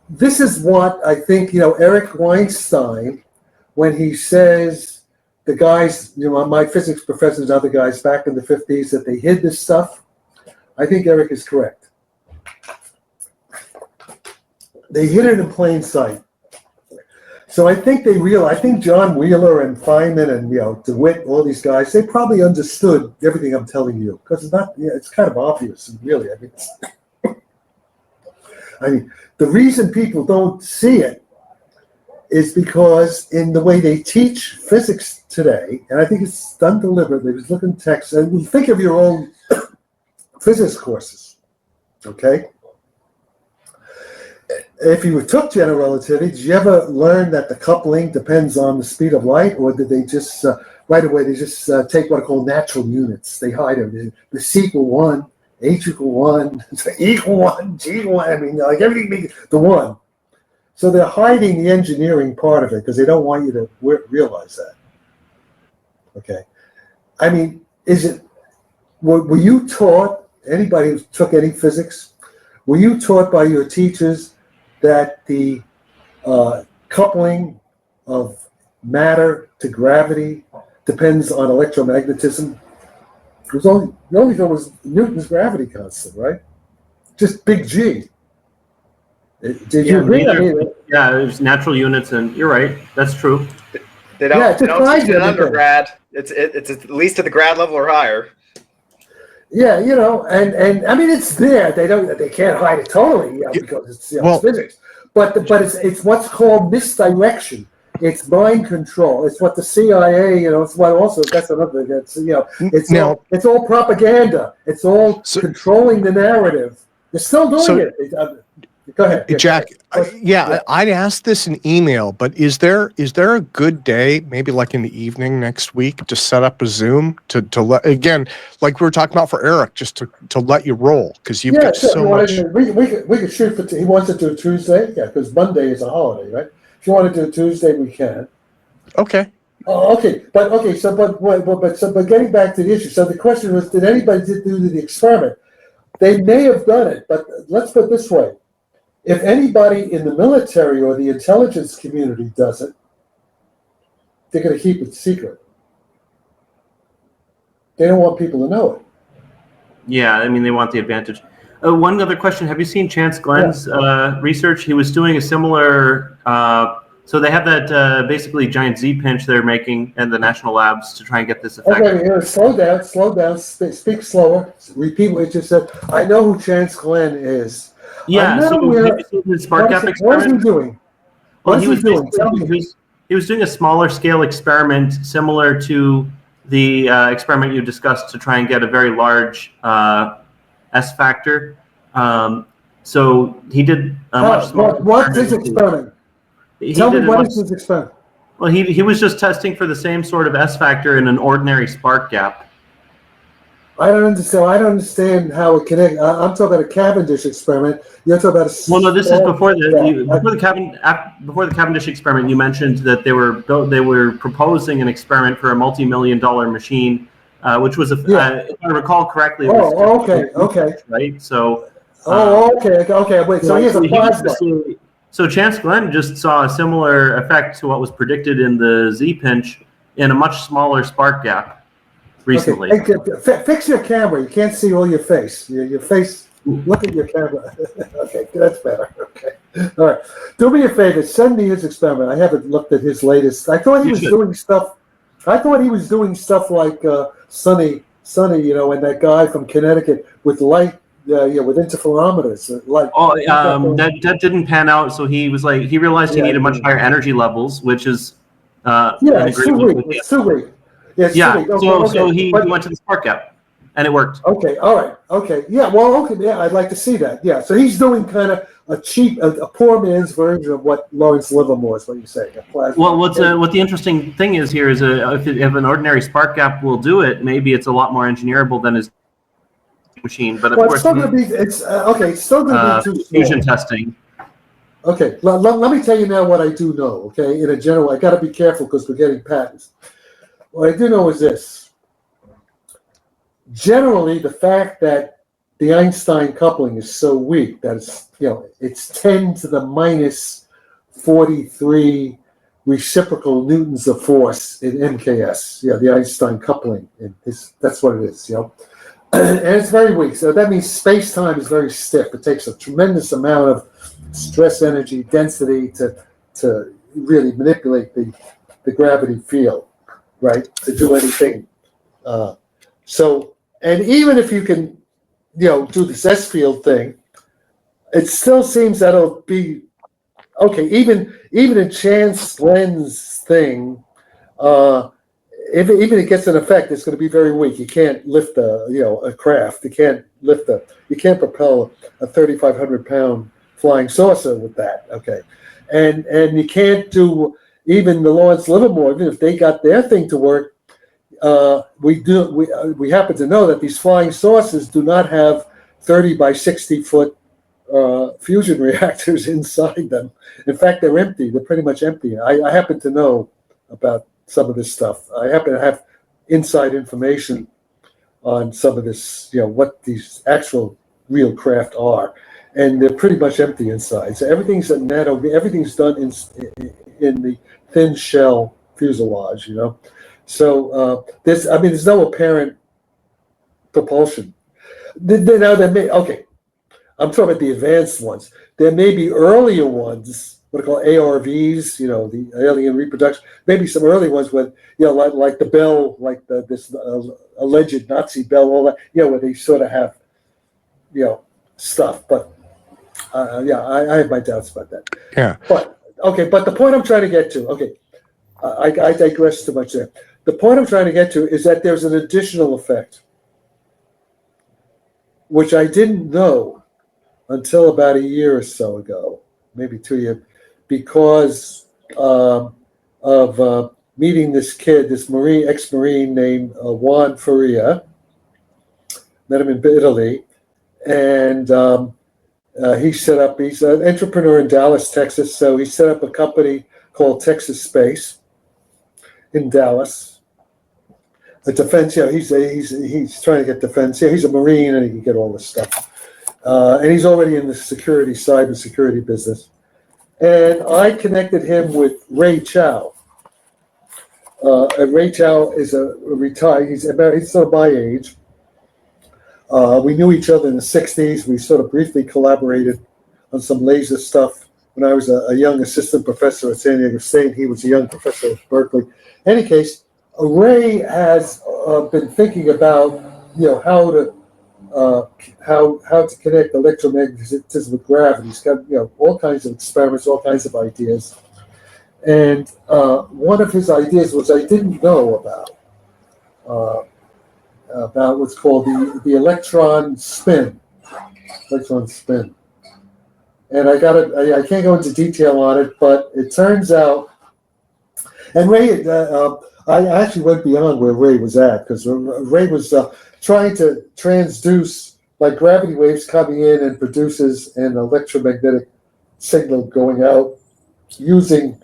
This is what I think, Eric Weinstein, when he says the guys, my physics professors and other guys back in the 50s, that they hid this stuff, I think Eric is correct. They hid it in plain sight. So I think I think John Wheeler and Feynman and DeWitt, all these guys, they probably understood everything I'm telling you, because it's not. It's kind of obvious, and really, I mean, the reason people don't see it is because in the way they teach physics today, and I think it's done deliberately. Just look in text and think of your own physics courses, okay? If you took general relativity, did you ever learn that the coupling depends on the speed of light, or did they just right away they just take what are called natural units? They hide them. The sequel 1 H equal 1, E equal 1, G equal 1. I mean, like everything being the 1. So they're hiding the engineering part of it because they don't want you to realize that. Okay. I mean, were you taught, anybody who took any physics, were you taught by your teachers that the coupling of matter to gravity depends on electromagnetism? The only thing was Newton's gravity constant, right? Just big G. Did you agree? Yeah, there's natural units, and you're right. That's true. They don't teach it in undergrad. It's at least at the grad level or higher. Yeah, and I mean it's there. They can't hide it totally, because it's, it's physics. But it's what's called misdirection. It's mind control. It's what the CIA, it's what also that's another thing. It's all propaganda. It's all controlling the narrative. They're still doing it. Go ahead, Jack. I'd ask this in email, but is there a good day, maybe like in the evening next week, to set up a Zoom to let, again, like we were talking about for Eric, just to let you roll, because you've got so much. We could shoot for. He wants to do Tuesday, because Monday is a holiday, right? If you want to do Tuesday, we can. Okay. Oh, okay, but getting back to the issue. So the question was, did anybody do the experiment? They may have done it, but let's put it this way. If anybody in the military or the intelligence community does it, they're going to keep it secret. They don't want people to know it. Yeah, I mean, they want the advantage. One other question. Have you seen Chance Glenn's research? He was doing a similar... so they have that basically giant Z-pinch they're making in the national labs to try and get this effect. Okay, here, slow down, speak slower, repeat what you just said. I know who Chance Glenn is. Yeah, so the spark gap experiment. What is he doing? He was doing a smaller scale experiment similar to the experiment you discussed to try and get a very large S factor. So he did a much smaller. What's his experiment? Tell me what is his experiment? Well, he was just testing for the same sort of S factor in an ordinary spark gap. I don't understand how it connects. I'm talking about a Cavendish experiment. You're talking about a. Well, no, this is before the Cavendish experiment. You mentioned that they were proposing an experiment for a multi-million-dollar machine, which was if I recall correctly. Okay. Right. So. Okay. Wait. So here's a plasma. So Chance Glenn just saw a similar effect to what was predicted in the Z-pinch in a much smaller spark gap. Recently. Okay. Fix your camera. You can't see all your face. Your face. Look at your camera. Okay, that's better. Okay. All right. Do me a favor. Send me his experiment. I haven't looked at his latest. I thought he was doing stuff like Sonny, and that guy from Connecticut with light, with interferometers. That didn't pan out. So he was like, he realized he needed much higher energy levels, which is it's too weak. So he went to the spark gap, and it worked. Okay, all right, okay, I'd like to see that. Yeah, so he's doing kind of a poor man's version of what Lawrence Livermore is. What you say? Well, what the interesting thing is here is if an ordinary spark gap will do it, maybe it's a lot more engineerable than his machine. But of course, it's still going to be. It's still going to be too small. Fusion testing. Okay, let me tell you now what I do know. Okay, in a general, I got to be careful because we're getting patents. What I do know is this. Generally, the fact that the Einstein coupling is so weak that it's 10 to the minus 43 reciprocal newtons of force in MKS. Yeah, the Einstein coupling. That's what it is, And it's very weak. So that means space-time is very stiff. It takes a tremendous amount of stress energy density to really manipulate the gravity field. Right, to do anything. And even if you can, do this S field thing, it still seems that it'll be okay. Even in Chance Glenn's thing, if it gets an effect, it's going to be very weak. You can't lift a craft. You can't propel a 3,500 pound flying saucer with that. Okay, and you can't do. Even the Lawrence Livermore, even if they got their thing to work, we happen to know that these flying saucers do not have 30 by 60 foot fusion reactors inside them. In fact, they're empty. They're pretty much empty. I happen to know about some of this stuff. I happen to have inside information on some of this, what these actual real craft are. And they're pretty much empty inside. So everything's everything's done in the thin shell fuselage, So there's no apparent propulsion. I'm talking about the advanced ones. There may be earlier ones, what are called ARVs, the alien reproduction. Maybe some early ones with, like the Bell, like this alleged Nazi Bell, all that, where they sort of have, stuff. But I have my doubts about that. Yeah. But the point I'm trying to get to, I digress too much there. The point I'm trying to get to is that there's an additional effect, which I didn't know until about a year or so ago, maybe 2 years, because of meeting this kid, this ex-Marine named Juan Faria. Met him in Italy, and he's an entrepreneur in Dallas, Texas, so he set up a company called Texas Space in Dallas. A defense, he's trying to get defense. He's a Marine and he can get all this stuff. And he's already in the cybersecurity business. And I connected him with Ray Chow. And Ray Chow is a retired, he's sort of my age. We knew each other in the 60s. We sort of briefly collaborated on some laser stuff when I was a young assistant professor at San Diego State. He was a young professor at Berkeley. In any case, Ray has been thinking about, how to connect electromagnetism with gravity. He's got, all kinds of experiments, all kinds of ideas. And one of his ideas was I didn't know about what's called the electron spin. And I can't go into detail on it, but it turns out, and Ray, I actually went beyond where Ray was at, because Ray was trying to transduce, like gravity waves coming in and produces an electromagnetic signal going out using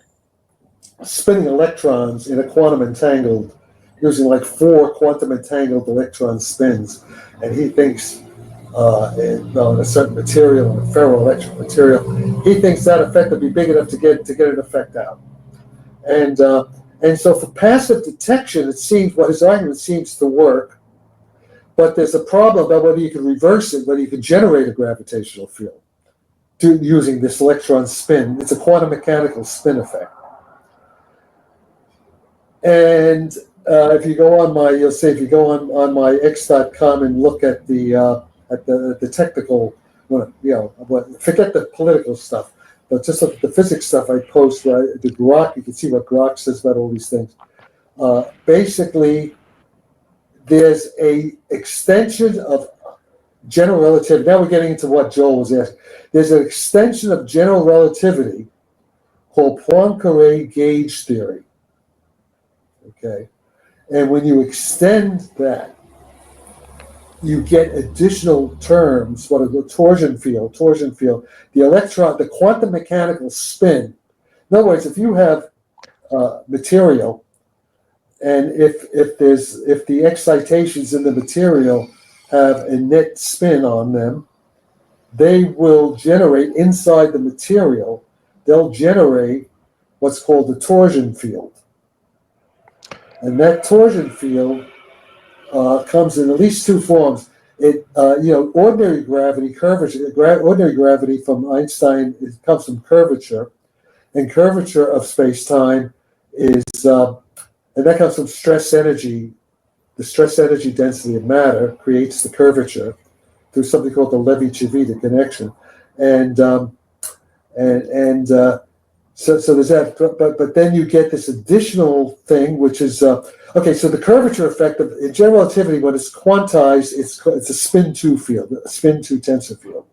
spinning electrons in a quantum entangled, using like 4 quantum entangled electron spins. And he thinks in a certain material, a ferroelectric material, he thinks that effect would be big enough to get an effect out. And so for passive detection, it seems, his argument seems to work, but there's a problem about whether you can reverse it, whether you can generate a gravitational field using this electron spin. It's a quantum mechanical spin effect. And if you go on my x.com and look at the technical, forget the political stuff, but just look at the physics stuff I post, the Grok, you can see what Grok says about all these things. Basically, there's a extension of general relativity. Now we're getting into what Joel was asking. There's an extension of general relativity called Poincare gauge theory. Okay, and when you extend that, you get additional terms, what are the torsion field, the electron, the quantum mechanical spin. In other words, if you have material, and if the excitations in the material have a net spin on them, they will generate inside the material, they'll generate what's called the torsion field. And that torsion field comes in at least 2 forms. Ordinary gravity, curvature. Ordinary gravity from Einstein, it comes from curvature, and curvature of space-time is, and that comes from stress energy. The stress energy density of matter creates the curvature through something called the Levi-Civita connection, So there's that, but then you get this additional thing, which is so the curvature effect in general relativity, when it's quantized, it's a spin 2 field, a spin 2 tensor field.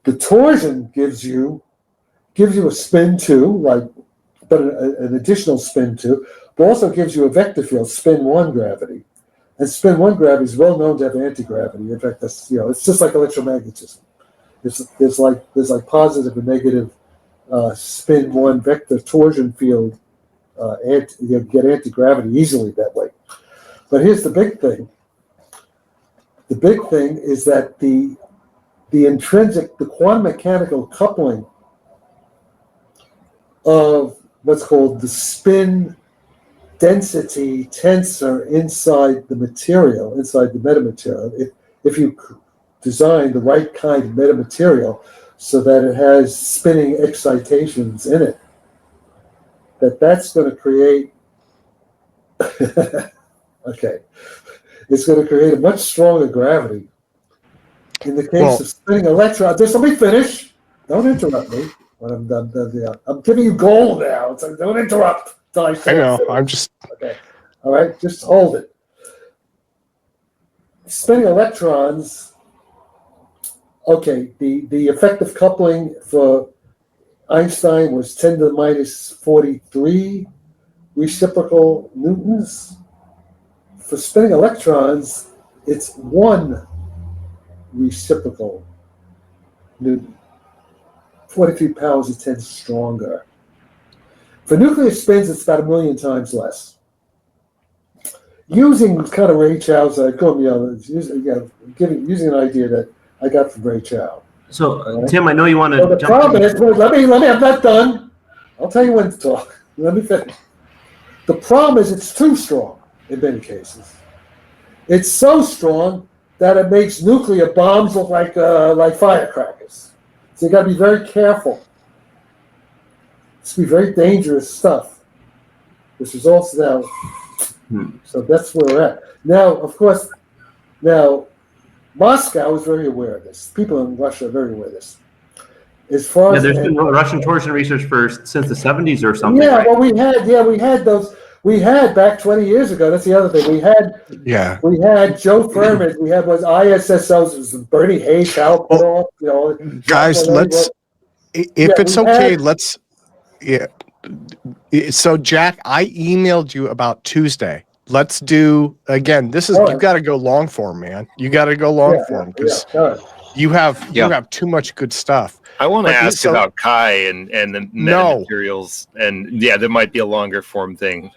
The torsion gives you a spin 2, but an additional spin 2, but also gives you a vector field, spin 1 gravity, And spin one gravity is well known to have anti-gravity. In fact, that's it's just like electromagnetism. There's like positive and negative spin one vector torsion field. You get anti-gravity easily that way. But here's the big thing. The big thing is that the quantum mechanical coupling of what's called the spin density tensor inside the material, inside the metamaterial, if you design the right kind of metamaterial so that it has spinning excitations in it, that's going to create okay, it's going to create a much stronger gravity. In the case of spinning electrons, just let me finish. Don't interrupt me when I'm done. I'm giving you gold now. It's like, don't interrupt until I say I know. it. I'm just Okay. All right. Just hold it. Spinning electrons. Okay. The effective coupling for Einstein was 10 to the minus 43 reciprocal newtons. For spinning electrons, it's 1 reciprocal newton. 43 pounds of 10 stronger. For nuclear spins, it's about 1 million times less. Using kind of Ray Chow's, using an idea that I got from Ray Chow. So, right? Tim, I know you want to. So the problem is, let me. I'm not done. I'll tell you when to talk. Let me finish. The problem is, it's too strong in many cases. It's so strong that it makes nuclear bombs look like firecrackers. So you got to be very careful. It's be very dangerous stuff. This results now. So that's where we're at. Now, of course, Moscow is very aware of this. People in Russia are very aware of this. As far as there's been Russian torsion research since the 70s or something. Yeah, right? well, we had those. We had back 20 years ago. That's the other thing. We had Joe Furman. We had ISSOs. It was Bernie Hayes, Hal Puthoff, guys, let's. Yeah. So Jack, I emailed you about Tuesday. Let's do again. This is you got to go long form, man. You got to go long form because you have too much good stuff. I want to ask about Chi and the metamaterials, and there might be a longer form thing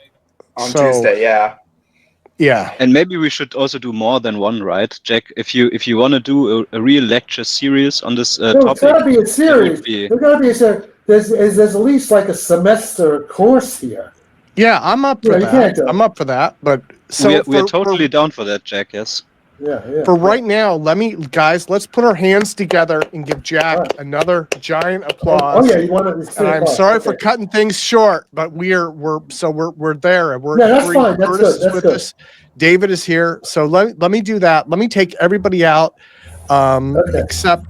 on Tuesday. Yeah, and maybe we should also do more than one, right, Jack? If you want to do a real lecture series on this topic, there's got to be a series. There's got to be a series. There's at least like a semester course here. Yeah, I'm up for that. I'm up for that. But so we're totally down for that, Jack. Yes. For right now, let's put our hands together and give Jack another giant applause. You want to? And I'm sorry for cutting things short, but we're there. And we're that's fine. That's good. That's good. David is here, so let me do that. Let me take everybody out, except